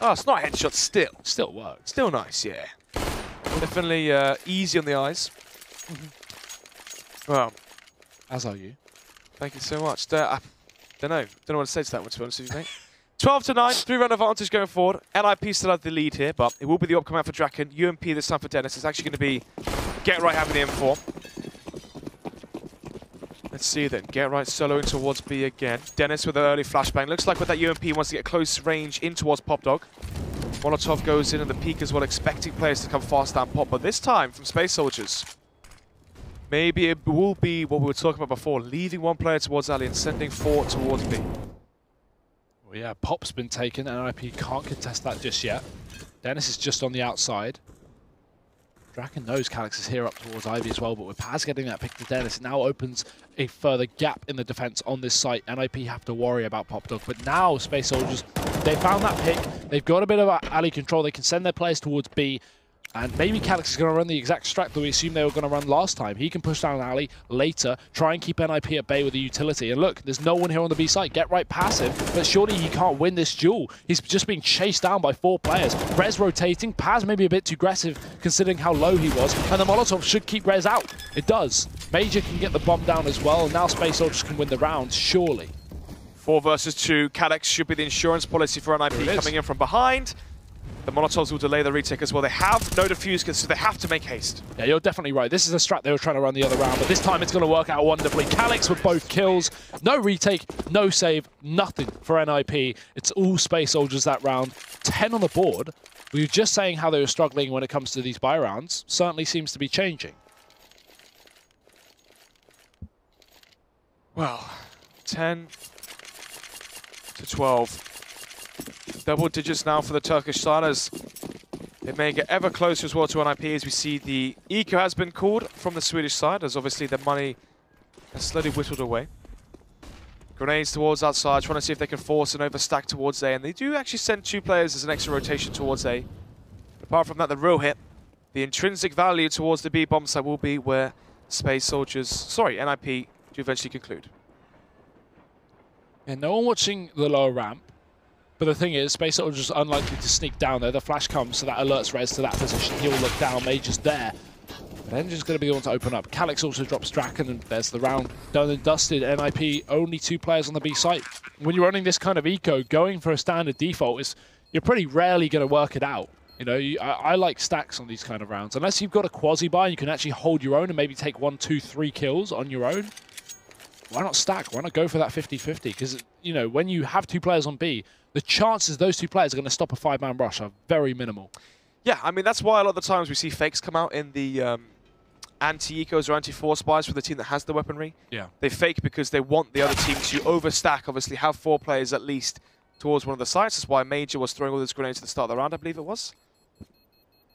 Oh, it's not a headshot still. Still worked. Still nice, yeah. Definitely easy on the eyes. Well, as are you. Thank you so much. I don't know what to say to that one, to be honest with you, mate. 12-9, 3-round advantage going forward. NiP still have the lead here, but it will be the up come out for Draken. UMP this time for Dennis. It's actually going to be Get Right having the M4. Let's see then. Get Right soloing towards B again. Dennis with an early flashbang. Looks like with that UMP wants to get close range in towards Pop Dog. Molotov goes in and the peak as well, expecting players to come fast down Pop. But this time from Space Soldiers, maybe it will be what we were talking about before, leaving one player towards Ali and sending 4 towards B. Well, yeah, Pop's been taken, and NiP can't contest that just yet. Dennis is just on the outside. Draken knows Calyx is here up towards Ivy as well, but with Paz getting that pick to Dennis, it now opens a further gap in the defense on this site. NiP have to worry about Pop Dog, but now Space Soldiers, they found that pick. They've got a bit of alley control. They can send their players towards B. And maybe Calyx is going to run the exact strat that we assumed they were going to run last time. He can push down alley later, try and keep NiP at bay with a utility. And look, there's no one here on the B side. Get Right passive, but surely he can't win this duel. He's just being chased down by 4 players. Rez rotating. Paz maybe a bit too aggressive considering how low he was. And the Molotov should keep Rez out. It does. Major can get the bomb down as well. And now Space Soldiers can win the round, surely. 4 versus 2. Calyx should be the insurance policy for NiP coming in from behind. The Molotovs will delay the retake as well. They have no defuse kits, so they have to make haste. Yeah, you're definitely right. This is a strat they were trying to run the other round, but this time it's going to work out wonderfully. Calyx with both kills. No retake, no save, nothing for NiP. It's all Space Soldiers that round. 10 on the board. We were just saying how they were struggling when it comes to these buy rounds. Certainly seems to be changing. Well, 10 to 12. Double digits now for the Turkish side as it may get ever closer as well to NiP as we see the eco has been called from the Swedish side as obviously the money has slowly whittled away. Grenades towards outside, trying to see if they can force an overstack towards A, and they do actually send 2 players as an extra rotation towards A. But apart from that, the real hit, the intrinsic value towards the B bomb side will be where Space Soldiers, NiP, do eventually conclude. Yeah, no one watching the lower ramp. But the thing is, Space Soldiers are unlikely to sneak down there. The flash comes, so that alerts Rez to that position. He'll look down, Major's there. But Engine's going to be the one to open up. Calyx also drops Draken, and there's the round done and dusted. NiP, only 2 players on the B site. When you're running this kind of eco, going for a standard default is you're pretty rarely going to work it out. You know, I like stacks on these kind of rounds. Unless you've got a quasi-buy, you can actually hold your own and maybe take 1, 2, 3 kills on your own. Why not stack? Why not go for that 50-50? Because, you know, when you have 2 players on B, the chances those 2 players are going to stop a 5-man rush are very minimal. Yeah, I mean, that's why a lot of the times we see fakes come out in the anti-ecos or anti-force buys for the team that has the weaponry. Yeah. They fake because they want the other team to overstack, obviously have 4 players at least towards one of the sites. That's why Major was throwing all those grenades at the start of the round, I believe it was.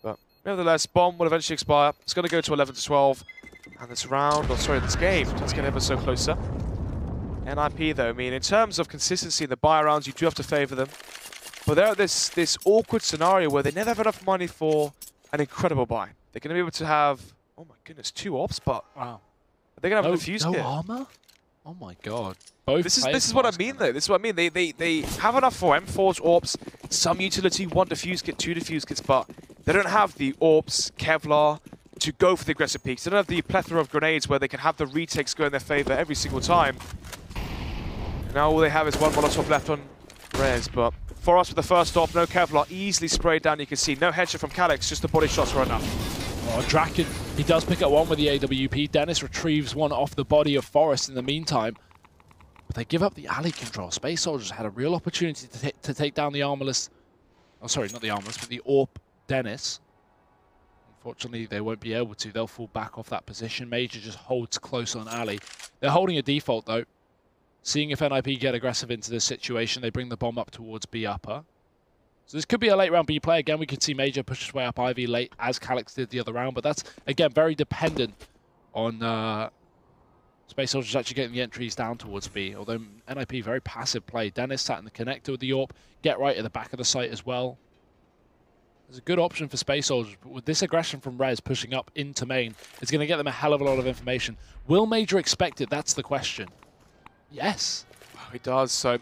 But nevertheless, bomb will eventually expire. It's going to go to 11 to 12. And this round, or sorry, this game, let's get ever so closer. NiP though, I mean, in terms of consistency in the buy rounds, you do have to favour them. But they're at this awkward scenario where they never have enough money for an incredible buy. They're going to be able to have, oh my goodness, 2 ops, but wow, they're going to have a defuse kit. No armor? Oh my god. Both this is what I mean though. This is what I mean. They have enough for M4s, AWPs, some utility, 1 defuse kit, 2 defuse kits, but they don't have the AWPs, Kevlar to go for the aggressive peaks. They don't have the plethora of grenades where they can have the retakes go in their favor every single time. And now all they have is 1 Molotov left on Rez, but for us with the first off, no Kevlar, easily sprayed down. You can see no headshot from Calyx, just the body shots were enough. Oh, Draken, he does pick up 1 with the AWP. Dennis retrieves 1 off the body of Forest in the meantime. But they give up the alley control. Space Soldiers had a real opportunity to take down the armorless. Oh, sorry, not the armorless, but the AWP Dennis. Unfortunately, they won't be able to. They'll fall back off that position. Major just holds close on alley. They're holding a default, though. Seeing if NiP get aggressive into this situation, they bring the bomb up towards B upper. So this could be a late round B play. Again, we could see Major push his way up Ivy late, as Calyx did the other round. But that's, again, very dependent on Space Soldiers actually getting the entries down towards B. Although NiP, very passive play. Dennis sat in the connector with the AWP. Get Right at the back of the site as well. There's a good option for Space Soldiers, but with this aggression from Rez pushing up into main, it's going to get them a hell of a lot of information. Will Major expect it? That's the question. Yes. Oh, he does. So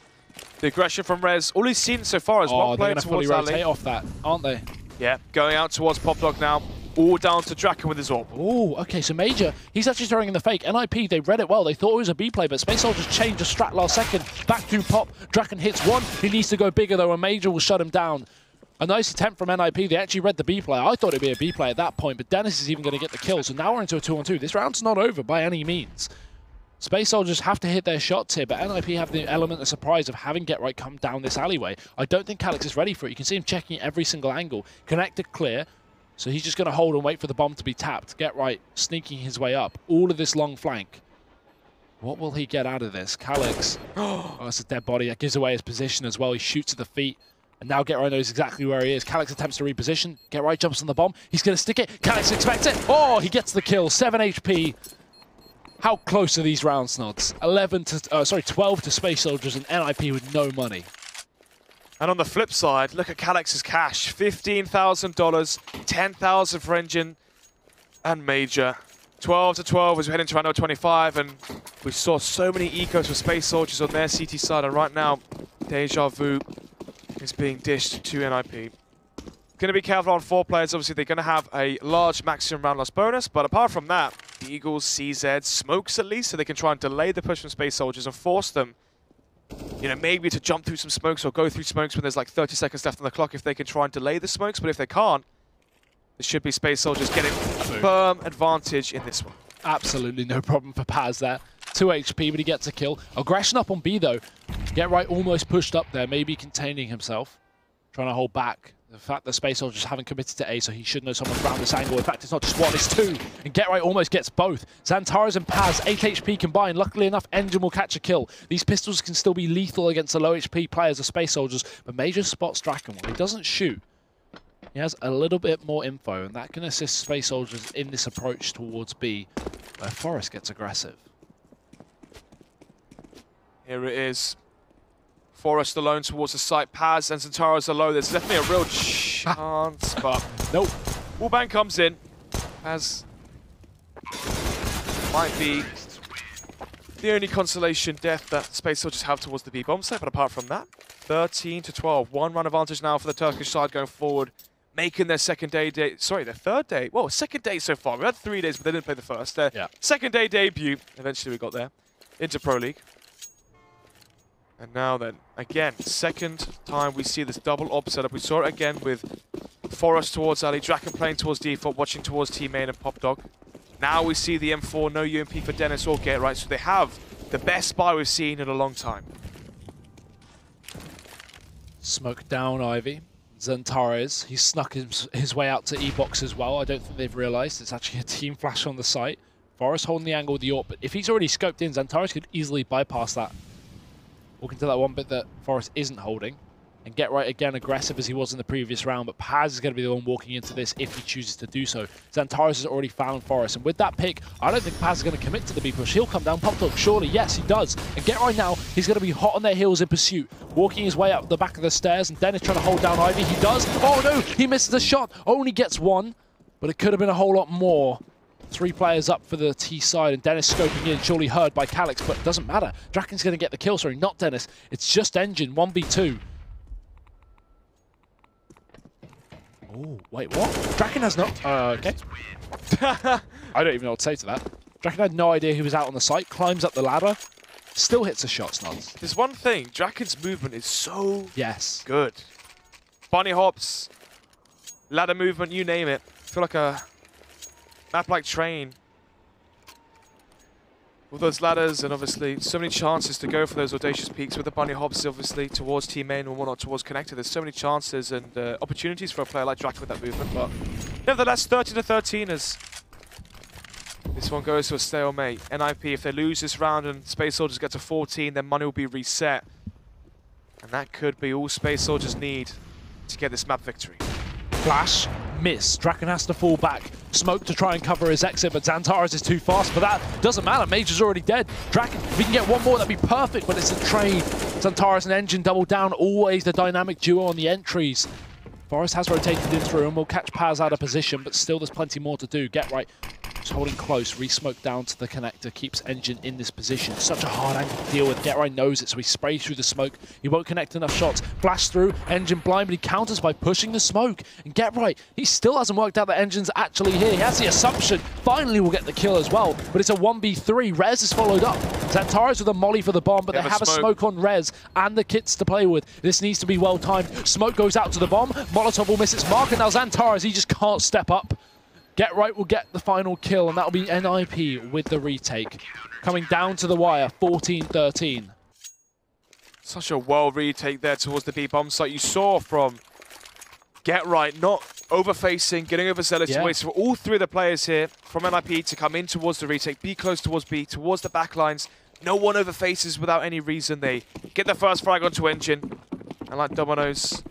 the aggression from Rez, all he's seen so far is one player towards fully Ali. rotate off that, aren't they? Yeah, going out towards Popdog now. All down to Draken with his orb. Oh, okay, so Major, he's actually throwing in the fake. NiP, they read it well. They thought it was a B play, but Space Soldiers changed the strat last second. Back to Pop. Draken hits one. He needs to go bigger, though, and Major will shut him down. A nice attempt from NiP. They actually read the B play. I thought it'd be a B play at that point, but Dennis is even going to get the kill. So now we're into a 2-on-2. This round's not over by any means. Space Soldiers have to hit their shots here, but NiP have the element of surprise of having Get Right come down this alleyway. I don't think Calyx is ready for it. You can see him checking every single angle. Connected clear. So he's just going to hold and wait for the bomb to be tapped. Get Right sneaking his way up. All of this long flank. What will he get out of this? Calyx. Oh, that's a dead body. That gives away his position as well. He shoots at the feet. And now Get Right knows exactly where he is. Calyx attempts to reposition. Get Right jumps on the bomb. He's going to stick it. Calyx expects it. Oh, he gets the kill. 7 HP. How close are these round snods? 12 to Space Soldiers and NiP with no money. And on the flip side, look at Calyx's cash. $15,000, $10,000 for Engine and Major. 12 to 12 as we head into round number 25, and we saw so many ecos for Space Soldiers on their CT side, and right now, Deja Vu is being dished to NiP. Going to be careful on 4 players. Obviously, they're going to have a large maximum round loss bonus, but apart from that, the Eagles, CZ, smokes at least, so they can try and delay the push from Space Soldiers and force them, you know, maybe to jump through some smokes or go through smokes when there's like 30 seconds left on the clock if they can try and delay the smokes. But if they can't, it should be Space Soldiers getting a firm advantage in this one. Absolutely no problem for Paz there. 2 HP, but he gets a kill. Aggression up on B, though. Get Right almost pushed up there, maybe containing himself. Trying to hold back. The fact that Space Soldiers haven't committed to A, so he should know someone's around this angle. In fact, it's not just one, it's 2. And Get Right almost gets both. Xantares and Paz, 8 HP combined. Luckily enough, Engine will catch a kill. These pistols can still be lethal against the low HP players of Space Soldiers, but Major spots Draken. When he doesn't shoot, he has a little bit more info, and that can assist Space Soldiers in this approach towards B, where Forest gets aggressive. Here it is. Forest alone towards the site. Paz and Xantares are low. There's definitely a real chance, but nope. Wallbang comes in. Paz might be the only consolation death that Space Soldiers have towards the B bomb site, but apart from that, 13 to 12. 1 run advantage now for the Turkish side going forward, making their third day. Well, second day so far. We had 3 days, but they didn't play the first. Their second day debut. Eventually we got there into Pro League. And now then, again, second time we see this double op setup. We saw it again with Forest towards Ali, Draken playing towards default, watching towards Team Main and Popdog. Now we see the M4, no UMP for Dennis or Get Right, so they have the best buy we've seen in a long time. Smoke down Ivy. Xantares, he snuck his way out to E-Box as well. I don't think they've realized it's actually a team flash on the site. Forest holding the angle with the AWP, but if he's already scoped in, Xantares could easily bypass that. Walking to that one bit that Forest isn't holding. And Get Right again aggressive as he was in the previous round, but Paz is going to be the one walking into this if he chooses to do so. Xantares has already found Forest, and with that pick, I don't think Paz is going to commit to the B push. He'll come down, pop up, surely, yes, he does. And Get Right now, he's going to be hot on their heels in pursuit, walking his way up the back of the stairs, and Dennis trying to hold down Ivy. He does. Oh no, he misses the shot, only gets 1, but it could have been a whole lot more. 3 players up for the T side, and Dennis scoping in, surely heard by Calyx, but it doesn't matter. Draken's going to get the kill, sorry, not Dennis. It's just Engine, 1v2. Oh, wait, what? Draken has no... okay. I don't even know what to say to that. Draken had no idea he was out on the site, climbs up the ladder, still hits the shot, Snods. There's one thing, Draken's movement is so good. Bunny hops, ladder movement, you name it. I feel like a map-like train. With those ladders and obviously so many chances to go for those audacious peaks with the bunny hops obviously towards team main and whatnot towards connector. There's so many chances and opportunities for a player like Draken with that movement, but nevertheless 13 to 13 as this one goes to a stalemate. NiP, if they lose this round and Space Soldiers get to 14, then money will be reset. And that could be all Space Soldiers need to get this map victory. Flash, miss. Draken has to fall back. Smoke to try and cover his exit, but Xantares is too fast for that. Doesn't matter, Major's already dead. Draken, if we can get one more, that'd be perfect, but it's a trade. Xantares and Engine double down, always the dynamic duo on the entries. Forest has rotated in through and will catch Paz out of position, but still there's plenty more to do. Get right. Just holding close, re-smoke down to the connector, keeps Engine in this position. Such a hard angle to deal with. Get right knows it, so he sprays through the smoke. He won't connect enough shots. Flash through, Engine blind, but he counters by pushing the smoke. And Get right, he still hasn't worked out that Engine's actually here. He has the assumption, finally will get the kill as well, but it's a 1v3. Rez is followed up. Xantares with a molly for the bomb, but they have a smoke on Rez and the kits to play with. This needs to be well timed. Smoke goes out to the bomb. Molotov will miss its mark, and now Xantares, he just can't step up. Get right will get the final kill, and that'll be NiP with the retake. Coming down to the wire, 14-13. Such a well retake there towards the B bomb site. You saw from Get Right not overfacing, getting overzealous, yeah. Waits for all three of the players here from NiP to come in towards the retake, be close towards B, towards the back lines. No one overfaces without any reason. They get the first frag onto Engine, and like dominoes,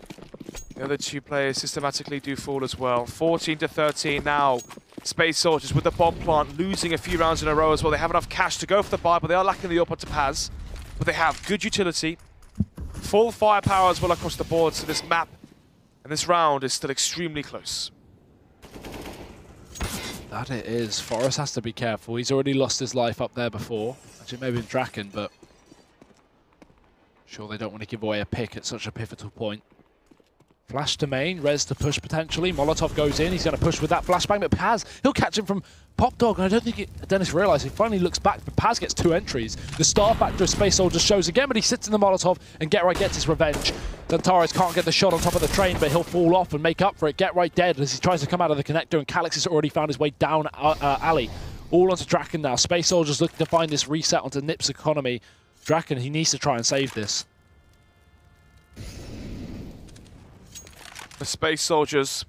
the other two players systematically do fall as well. 14-13 now. Space Soldiers with the bomb plant, losing a few rounds in a row as well. They have enough cash to go for the buy, but they are lacking the up onto Paz. But they have good utility, full firepower as well across the board. So this map and this round is still extremely close. That it is. Forest has to be careful. He's already lost his life up there before. Actually, maybe Draken, but sure they don't want to give away a pick at such a pivotal point. Flash to main, Rez to push potentially. Molotov goes in, he's going to push with that flashbang, but Paz, he'll catch him from Pop Dog, and I don't think Dennis realised. He finally looks back, but Paz gets 2 entries. The star factor of Space Soldiers shows again, but he sits in the Molotov, and Get Right gets his revenge. Xantares can't get the shot on top of the train, but he'll fall off and make up for it. Get Right dead as he tries to come out of the connector, and Calyx has already found his way down alley. All onto Draken now. Space Soldiers looking to find this reset onto NiP's economy. Draken, he needs to try and save this. The Space Soldiers,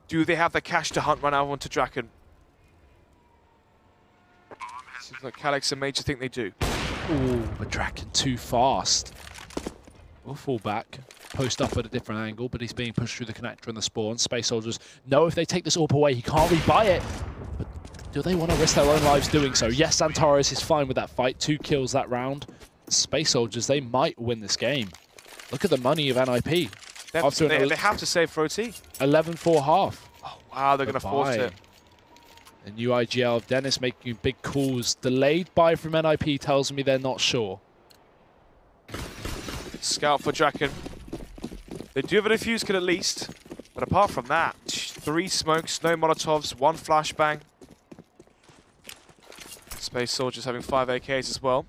do they have the cash to hunt right now onto Draken? Seems like Calyx and Major think they do. Ooh, but Draken too fast. We'll fall back, post up at a different angle, but he's being pushed through the connector and the spawn. Space Soldiers know if they take this AWP away, he can't rebuy it. But do they want to risk their own lives doing so? Yes, Xantares is fine with that fight. 2 kills that round. Space Soldiers, they might win this game. Look at the money of NiP. They have to save for OT. 11-4 half. Oh, wow, they're going to force it. The new IGL of Dennis making big calls. Delayed buy from NiP tells me they're not sure. Scout for Draken. They do have a defuse kit at least. But apart from that, 3 smokes, no Molotovs, 1 flashbang. Space Soldiers having 5 AKs as well.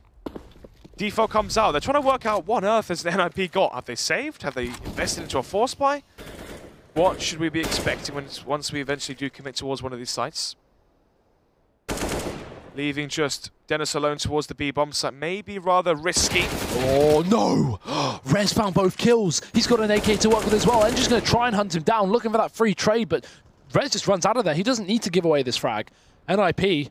Default comes out. They're trying to work out what on earth has the NiP got. Have they saved? Have they invested into a force buy? What should we be expecting once we eventually do commit towards one of these sites? Leaving just Dennis alone towards the B bomb site may be rather risky. Oh no! Rez found both kills. He's got an AK to work with as well. Engine's going to try and hunt him down, looking for that free trade, but Rez just runs out of there. He doesn't need to give away this frag. NiP,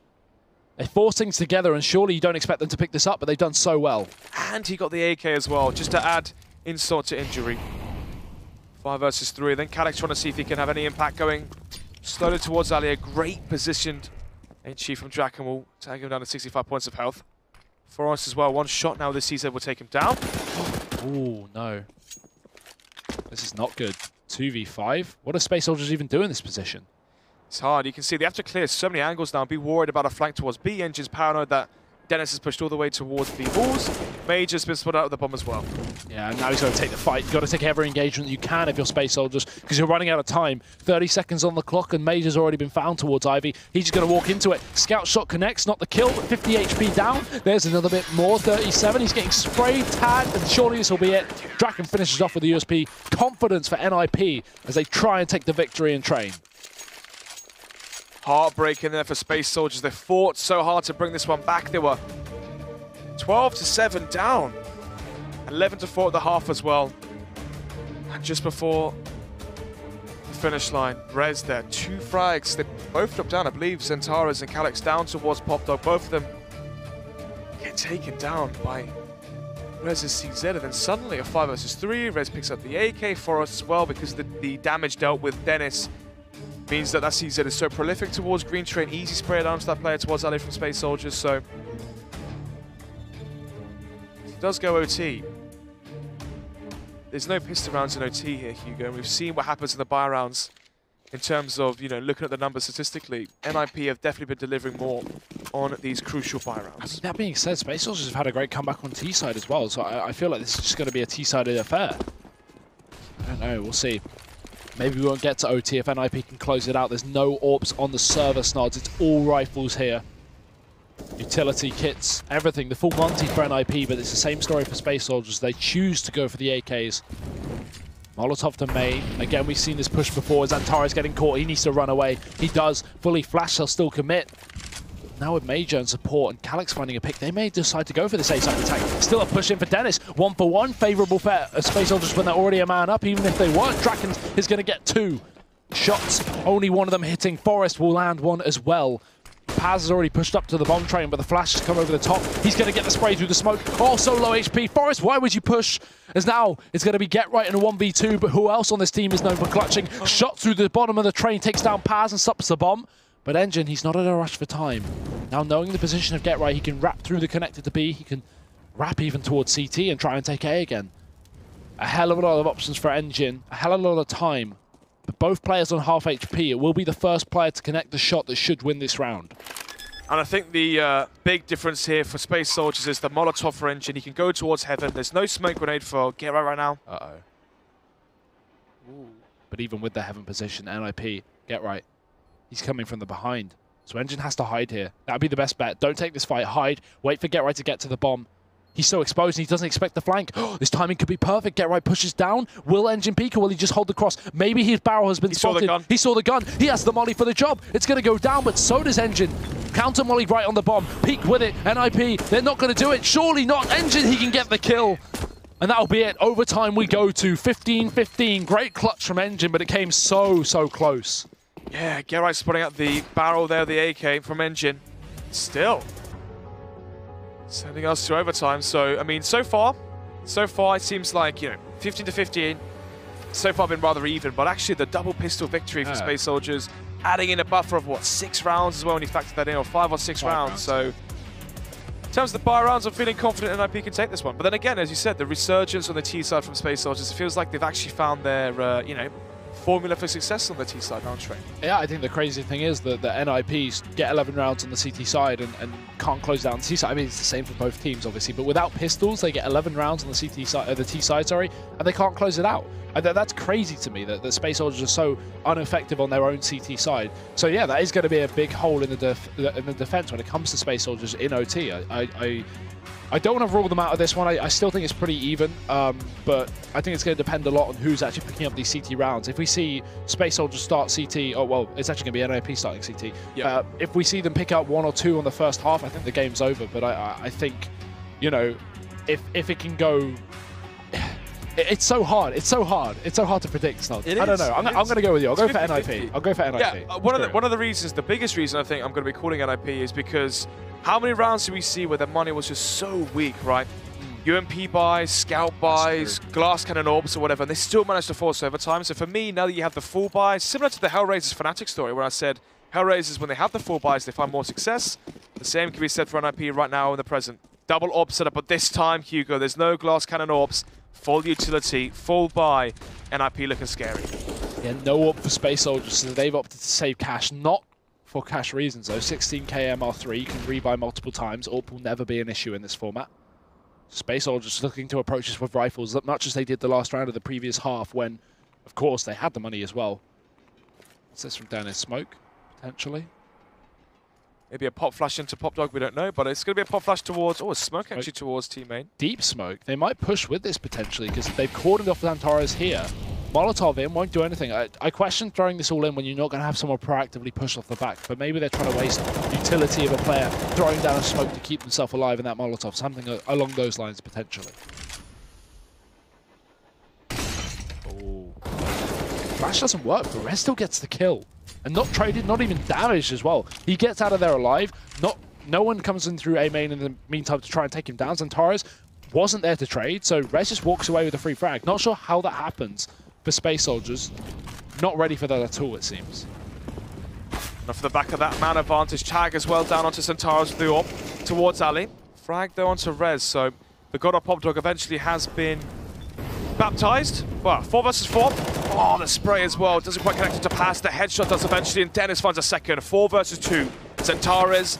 they force things together, and surely you don't expect them to pick this up, but they've done so well. And he got the AK as well, just to add insult to injury. 5 versus 3. Then Calyx trying to see if he can have any impact going slowly towards Ali. A great positioned HE from Draken will tag him down to 65 points of health. Forest as well. 1 shot now this season will take him down. Oh no. This is not good. 2v5. What are Space Soldiers even doing in this position? It's hard. You can see they have to clear so many angles now. Be worried about a flank towards B. Engine's paranoid that Dennis has pushed all the way towards B walls. Major's been spotted out with the bomb as well. Yeah, and now he's got to take the fight. You've got to take every engagement you can if you're Space Soldiers, because you're running out of time. 30 seconds on the clock, and Major's already been found towards Ivy. He's just going to walk into it. Scout shot connects, not the kill, but 50 HP down. There's another bit more, 37. He's getting sprayed, tagged, and surely this will be it. Draken finishes off with the USP. Confidence for NiP as they try and take the victory and train. Heartbreaking there for Space Soldiers. They fought so hard to bring this one back. They were 12-7 down. 11-4 at the half as well. And just before the finish line, Rez there, 2 frags. They both dropped down, I believe. Xantares and Calyx down towards Pop Dog. Both of them get taken down by Rez's CZ. And then suddenly a 5 versus 3. Rez picks up the AK for us as well, because the damage dealt with Dennis means that CZ is so prolific towards green train. Easy spray down to that player towards Ali from Space Soldiers. So it does go OT. there's no pistol rounds in OT here, Hugo, and we've seen what happens in the buy rounds in terms of, you know, looking at the numbers statistically. NiP have definitely been delivering more on these crucial buy rounds. That being said, Space Soldiers have had a great comeback on T side as well, so I feel like this is just going to be a T-sided affair. I don't know, we'll see. Maybe we won't get to OT if NiP can close it out. There's no AWPs on the server, Snods. It's all rifles here. Utility kits, everything. The full Monty for NiP, but it's the same story for Space Soldiers. They choose to go for the AKs. Molotov to main. Again, we've seen this push before. Xantares getting caught. He needs to run away. He does. Fully flash, he'll still commit. Now with Major and support and Calyx finding a pick, they may decide to go for this A-side attack. Still a push in for Dennis. 1-for-1. Favorable for Space Soldiers when they're already a man up. Even if they weren't, Draken is going to get 2 shots. Only one of them hitting. Forrest will land 1 as well. Paz has already pushed up to the bomb train, but the flash has come over the top. He's going to get the spray through the smoke. Also low HP. Forrest, why would you push? As now it's going to be Get Right in a 1v2, but who else on this team is known for clutching? Shot through the bottom of the train, takes down Paz and stops the bomb. But Engine, he's not in a rush for time. Now knowing the position of Get Right, he can wrap through the connector to B. He can wrap even towards CT and try and take A again. A hell of a lot of options for Engine. A hell of a lot of time. But both players on half HP. It will be the first player to connect the shot that should win this round. And I think the big difference here for Space Soldiers is the Molotov for Engine. He can go towards Heaven. There's no smoke grenade for Get Right now. Uh-oh. But even with the Heaven position, NiP, Get Right, he's coming from the behind. So Engine has to hide here. That would be the best bet. Don't take this fight. Hide. Wait for Get Right to get to the bomb. He's so exposed and he doesn't expect the flank. This timing could be perfect. Get Right pushes down. Will Engine peek or will he just hold the cross? Maybe his barrel has been spotted. He saw the gun. He has the molly for the job. It's going to go down, but so does Engine. Counter molly right on the bomb. Peek with it. NiP, they're not going to do it. Surely not. Engine, he can get the kill. And that'll be it. Overtime we go to 15-15. Great clutch from Engine, but it came so close. Yeah, Get Right spotting out the barrel there, the AK from Engine. Still sending us to overtime. So, I mean, so far it seems like, you know, 15-15. So far been rather even, but actually the double pistol victory for Space Soldiers, adding in a buffer of, what, 6 rounds as well when you factor that in, or 5 or 6 rounds. So, in terms of the buy rounds, I'm feeling confident NiP can take this one. But then again, as you said, the resurgence on the T side from Space Soldiers, it feels like they've actually found their, you know, formula for success on the T side round train. Yeah, I think the crazy thing is that the NiPs get 11 rounds on the CT side and can't close down the T side. I mean, it's the same for both teams, obviously, but without pistols, they get 11 rounds on the CT side, the T side, sorry, and they can't close it out. And that's crazy to me that the Space Soldiers are so ineffective on their own CT side. So yeah, that is going to be a big hole in the defense when it comes to Space Soldiers in OT. I don't want to rule them out of this one. I still think it's pretty even, but I think it's going to depend a lot on who's actually picking up these CT rounds. If we see Space Soldiers start CT, oh well, it's actually going to be NiP starting CT. Yep. If we see them pick up 1 or 2 on the first half, I think the game's over. But I think, you know, if it can go, it's so hard. It's so hard to predict. Snod. I don't know. I'm going to go with you. I'll go for NiP. I'll go for NiP. Yeah, one of the reasons, the biggest reason I think I'm going to be calling NiP is because how many rounds do we see where the money was just so weak, right? UMP buys, scout buys, glass cannon orbs or whatever, and they still managed to force overtime. So for me, now that you have the full buy, similar to the Hellraisers Fnatic story where I said Hellraisers, when they have the full buys, they find more success. The same can be said for NiP right now in the present. Double orb setup, but this time, Hugo, there's no glass cannon orbs. Full utility, full buy, NiP looking scary. Yeah, no orb for Space Soldiers, so they've opted to save cash, not for cash reasons though. 16k MR3, you can rebuy multiple times. AWP will never be an issue in this format. Space Soldiers looking to approach this with rifles, much as they did the last round of the previous half when, of course, they had the money as well. What's this from Dennis? Smoke, potentially? Maybe a pop flash into Pop Dog, we don't know, but it's going to be a pop flash towards, a smoke actually towards team main. Deep smoke. They might push with this potentially because they've cordoned off Xantares here. Molotov in, won't do anything. I question throwing this all in when you're not going to have someone proactively push off the back, but maybe they're trying to waste utility of a player throwing down a smoke to keep themselves alive in that Molotov. Something along those lines, potentially. Oh. Flash doesn't work, but Rez still gets the kill. And not traded, not even damaged as well. He gets out of there alive. No one comes in through A main in the meantime to try and take him down. Xantares wasn't there to trade, so Rez just walks away with a free frag. Not sure how that happens for Space Soldiers. Not ready for that at all, it seems. And off the back of that man advantage, tag as well down onto Xantares with the orb towards Ali. Frag though onto Rez, so the God of Pop Dog eventually has been Baptized. Well, 4 versus 4. Oh, the spray as well. Doesn't quite connect it to pass. The headshot does eventually, and Dennis finds a second. 4 versus 2. Zentares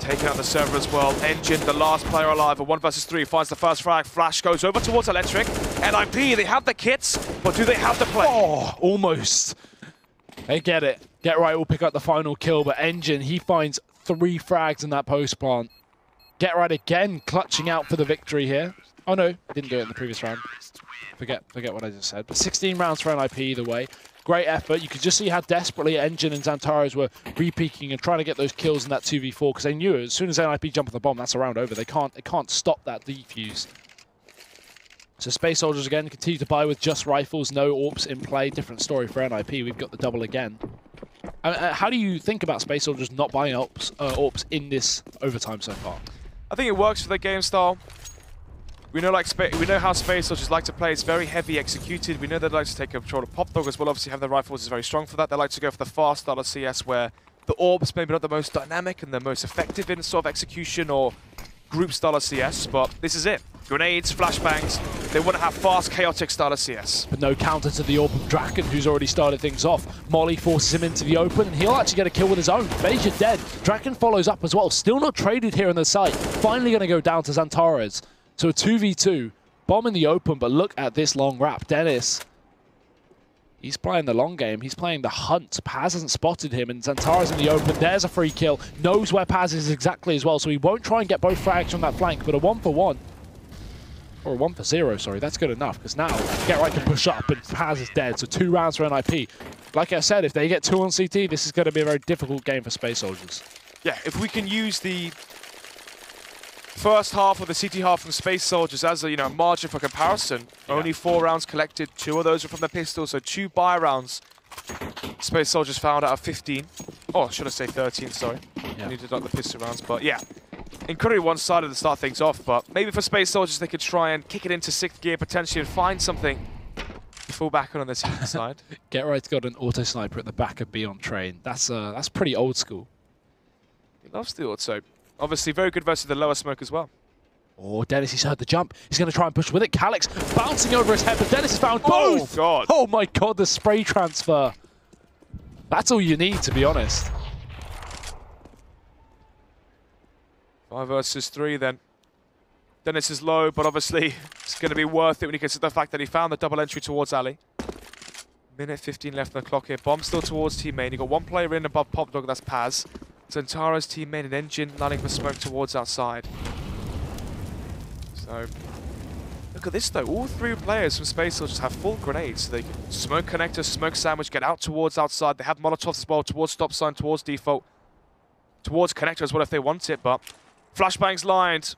taking out the server as well. Engine, the last player alive. A 1 versus 3 finds the first frag. Flash goes over towards Electric. NiP, they have the kits, but do they have the play? Oh, almost. They get it. Get Right will pick up the final kill, but Engine, he finds 3 frags in that post plant. Get Right again, clutching out for the victory here. Oh no, didn't do it in the previous round. Forget what I just said. But 16 rounds for NiP either way. Great effort. You could just see how desperately Engine and Zentares were re-peeking and trying to get those kills in that 2v4 because they knew as soon as NiP jump on the bomb, that's a round over. They can't stop that defuse. So Space Soldiers again continue to buy with just rifles, no AWPs in play. Different story for NiP. We've got the double again. How do you think about Space Soldiers not buying AWPs in this overtime so far? I think it works for their game style. We know how Space Soldiers like to play. It's very heavy executed. We know they like to take control of Pop Dog as well. Obviously, having the rifles is very strong for that. They like to go for the fast style of CS where the orbs maybe not the most dynamic and the most effective in sort of execution or group style of CS, but this is it. Grenades, flashbangs. They want to have fast, chaotic style of CS. But no counter to the AWP of Draken, who's already started things off. Molly forces him into the open, and he'll actually get a kill with his own. Beja dead. Draken follows up as well. Still not traded here on the site. Finally going to go down to Zentares. So a 2v2, bomb in the open, but look at this long wrap. Dennis, he's playing the long game. He's playing the hunt. Paz hasn't spotted him, and Zentares in the open. There's a free kill. Knows where Paz is exactly as well, so he won't try and get both frags on that flank, but a 1-for-1. Or a 1-for-0, sorry. That's good enough, because now Get Right can push up, and Paz is dead. So 2 rounds for NiP. Like I said, if they get 2 on CT, this is going to be a very difficult game for Space Soldiers. Yeah, if we can use the first half of the CT half from Space Soldiers as a margin for comparison. Yeah. Only 4 rounds collected. 2 of those are from the pistol, so 2 buy rounds. Space Soldiers found out of 15. Oh, should I say 13? Sorry. Yeah. Needed like the pistol rounds, but yeah, incredibly one-sided to start things off. But maybe for Space Soldiers, they could try and kick it into 6th gear potentially and find something to fall back on the CT side. Get Right's got an auto sniper at the back of B on train. That's pretty old school. He loves the auto. Obviously, very good versus the lower smoke as well. Oh, Dennis, he's heard the jump. He's going to try and push with it. Calyx bouncing over his head, but Dennis has found both! Oh, God. Oh, my God, the spray transfer. That's all you need, to be honest. 5 versus 3, then. Dennis is low, but obviously, it's going to be worth it when you consider the fact that he found the double entry towards Ali. Minute 15 left on the clock here. Bomb still towards team main. You've got 1 player in above Pop Dog, that's Paz. Zentares teammate and Engine lining for smoke towards outside. So, look at this though. All 3 players from Space Soldiers have full grenades. So they can smoke connector, smoke sandwich, get out towards outside. They have Molotovs as well towards stop sign, towards default, towards connector as well if they want it. But flashbangs lined.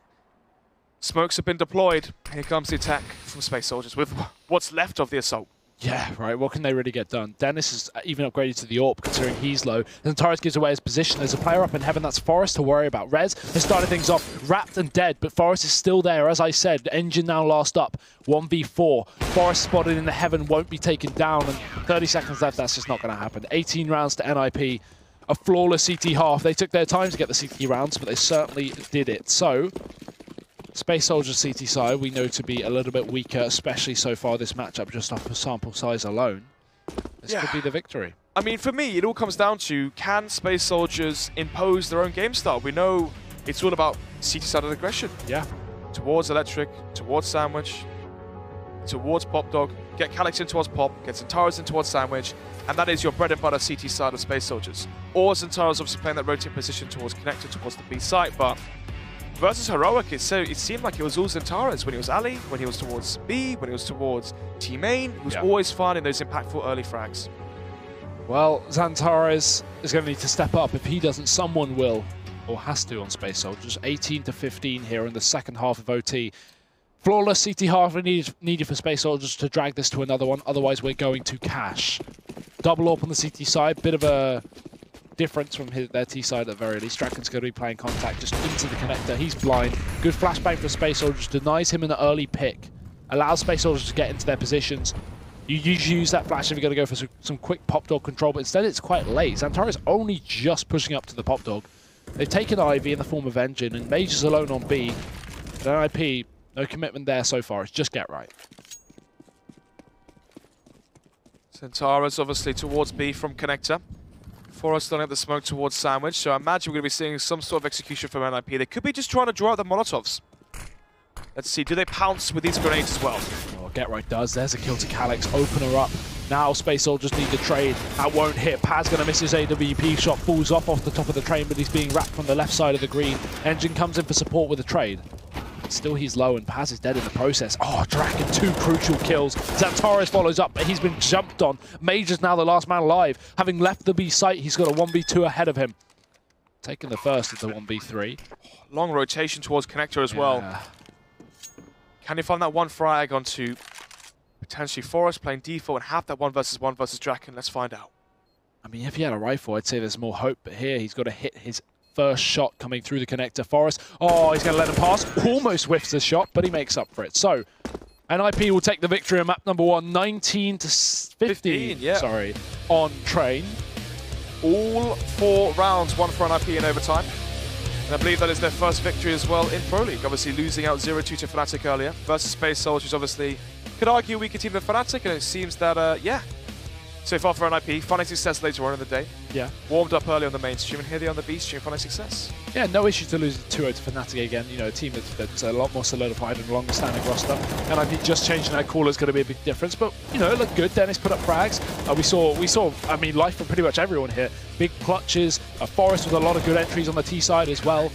Smokes have been deployed. Here comes the attack from Space Soldiers with what's left of the assault. Yeah, right. What can they really get done? Dennis is even upgraded to the AWP, considering he's low. Zentares gives away his position. There's a player up in heaven. That's Forest to worry about. Rez has started things off wrapped and dead, but Forest is still there. As I said, Engine now last up. 1v4. Forest spotted in the heaven, won't be taken down, and 30 seconds left. That's just not going to happen. 18 rounds to NiP. A flawless CT half. They took their time to get the CT rounds, but they certainly did it. So, Space Soldiers CT side we know to be a little bit weaker, especially so far this matchup, just off of sample size alone. This could be the victory. I mean, for me, it all comes down to, can Space Soldiers impose their own game style? We know it's all about CT-sided aggression. Yeah. Towards Electric, towards Sandwich, towards Pop Dog, get Calyx in towards Pop, get Zentares in towards Sandwich, and that is your bread and butter CT side of Space Soldiers. Or Zentares obviously playing that rotating position towards Connector, towards the B site, but versus Heroic, it seemed like it was all Zentares when he was Ali, when he was towards B, when he was towards Team main. He was always finding those impactful early frags. Well, Zentares is going to need to step up. If he doesn't, someone will, or has to on Space Soldiers. 18 to 15 here in the second half of OT. Flawless CT half needed for Space Soldiers to drag this to another one. Otherwise, we're going to cash. Double AWP on the CT side. Bit of a difference from their T side at the very least. Draken's going to be playing contact just into the connector. He's blind. Good flashbang for Space Soldiers. Denies him an early pick. Allows Space Soldiers to get into their positions. You usually use that flash if you're going to go for some quick Pop Dog control, but instead it's quite late. Zentares only just pushing up to the Pop Dog. They've taken Ivy in the form of Engine, and Major's alone on B. But NiP, no commitment there so far. It's just Get Right. Centaurus obviously towards B from Connector. Forest starting up the smoke towards Sandwich, so I imagine we're going to be seeing some sort of execution from NiP. They could be just trying to draw out the Molotovs. Let's see, do they pounce with these grenades as well? Oh, Get Right does. There's a kill to Calyx. Open her up. Now Space Soldiers need the trade. That won't hit. Paz going to miss his AWP shot. Falls off the top of the train, but he's being wrapped from the left side of the green. Engine comes in for support with the trade. Still he's low and Paz is dead in the process. Oh, Draken, 2 crucial kills. Xantares follows up, but he's been jumped on. Major's now the last man alive. Having left the B site, he's got a 1v2 ahead of him. Taking the first of the 1v3. Long rotation towards Connector as well. Can you find that one frag onto potentially Forest playing default and have that 1v1 versus Draken? Let's find out. I mean, if he had a rifle, I'd say there's more hope, but here he's got to hit his first shot coming through the Connector. Forest, oh, he's going to let him pass. Almost whiffs the shot, but he makes up for it. So, NiP will take the victory on map number 1, 19 to 15, yeah. Sorry, on Train. All 4 rounds won for NiP in overtime. And I believe that is their first victory as well in Pro League. Obviously losing out 0-2 to Fnatic earlier versus Space Soldiers, obviously could argue a weaker team than Fnatic, and it seems that, yeah, so far for NiP, finding success later on in the day. Yeah. Warmed up early on the main stream, and here they are on the B stream, finding success. Yeah, no issue to lose 2-0 to Fnatic again. You know, a team that's a lot more solidified and longer standing roster. And I think just changing that caller is going to be a big difference. But, you know, it looked good. Dennis put up frags. We saw, I mean, life from pretty much everyone here. Big clutches, Forest with a lot of good entries on the T side as well.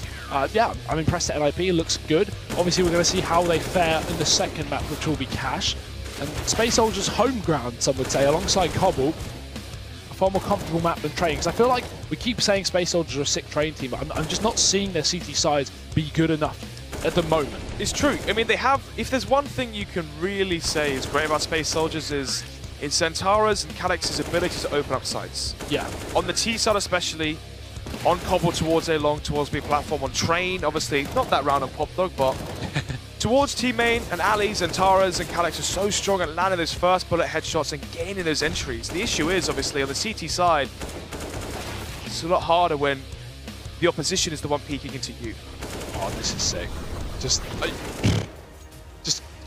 Yeah, I'm impressed at NiP. It looks good. Obviously, we're going to see how they fare in the second map, which will be Cash. And Space Soldiers' home ground, some would say, alongside Cobble. A far more comfortable map than Train, because I feel like we keep saying Space Soldiers are a sick Train team, but I'm just not seeing their CT sides be good enough at the moment. It's true. I mean, they have, if there's one thing you can really say is great about Space Soldiers is in Centaurus and Calyx's ability to open up sites. Yeah. On the T side especially, on Cobble towards A long, towards B platform, on Train, obviously, not that round on Pop Dog, but towards T main and alleys, and Taras and Calyx are so strong at landing those first bullet headshots and gaining those entries. The issue is, obviously, on the CT side, it's a lot harder when the opposition is the one peeking into you. Oh, this is sick. Just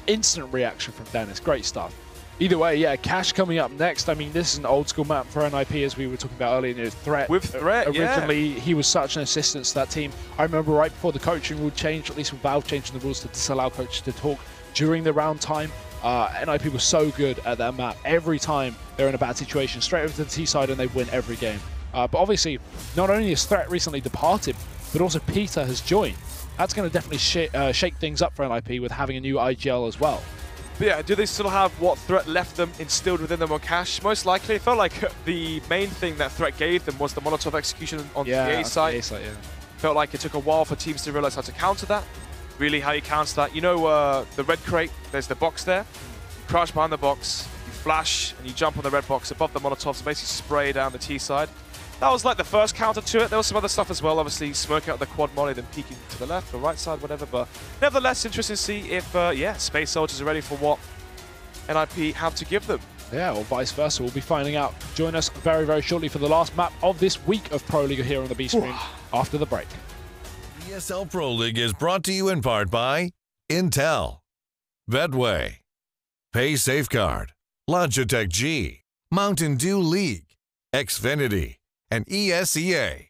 instant reaction from Dennis. Great stuff. Either way, yeah, Cash coming up next. I mean, this is an old school map for NiP, as we were talking about earlier. You know, Threat. With Threat, originally, he was such an assistance to that team. I remember right before the coaching rule changed, at least with Valve changing the rules to disallow coaches to talk during the round time. NiP was so good at that map. Every time they're in a bad situation, straight over to the T side and they win every game. But obviously, not only has Threat recently departed, but also Peter has joined. That's going to definitely shake things up for NiP with having a new IGL as well. But yeah, do they still have what Threat left them instilled within them on Cash? Most likely. It felt like the main thing that Threat gave them was the Molotov execution on the A side. Felt like it took a while for teams to realize how to counter that. Really, how you counter that. You know, the red crate, there's the box there. You crouch behind the box, you flash, and you jump on the red box above the Molotovs and basically spray down the T side. That was like the first counter to it. There was some other stuff as well, obviously smoking out the quad molly, then peeking to the left or right side, whatever. But nevertheless, interesting to see if, yeah, Space Soldiers are ready for what NiP have to give them. Yeah, or vice versa. We'll be finding out. Join us very, very shortly for the last map of this week of Pro League here on the B stream after the break. ESL Pro League is brought to you in part by Intel, Betway, Pay Safeguard, Logitech G, Mountain Dew League, Xfinity, and ESEA.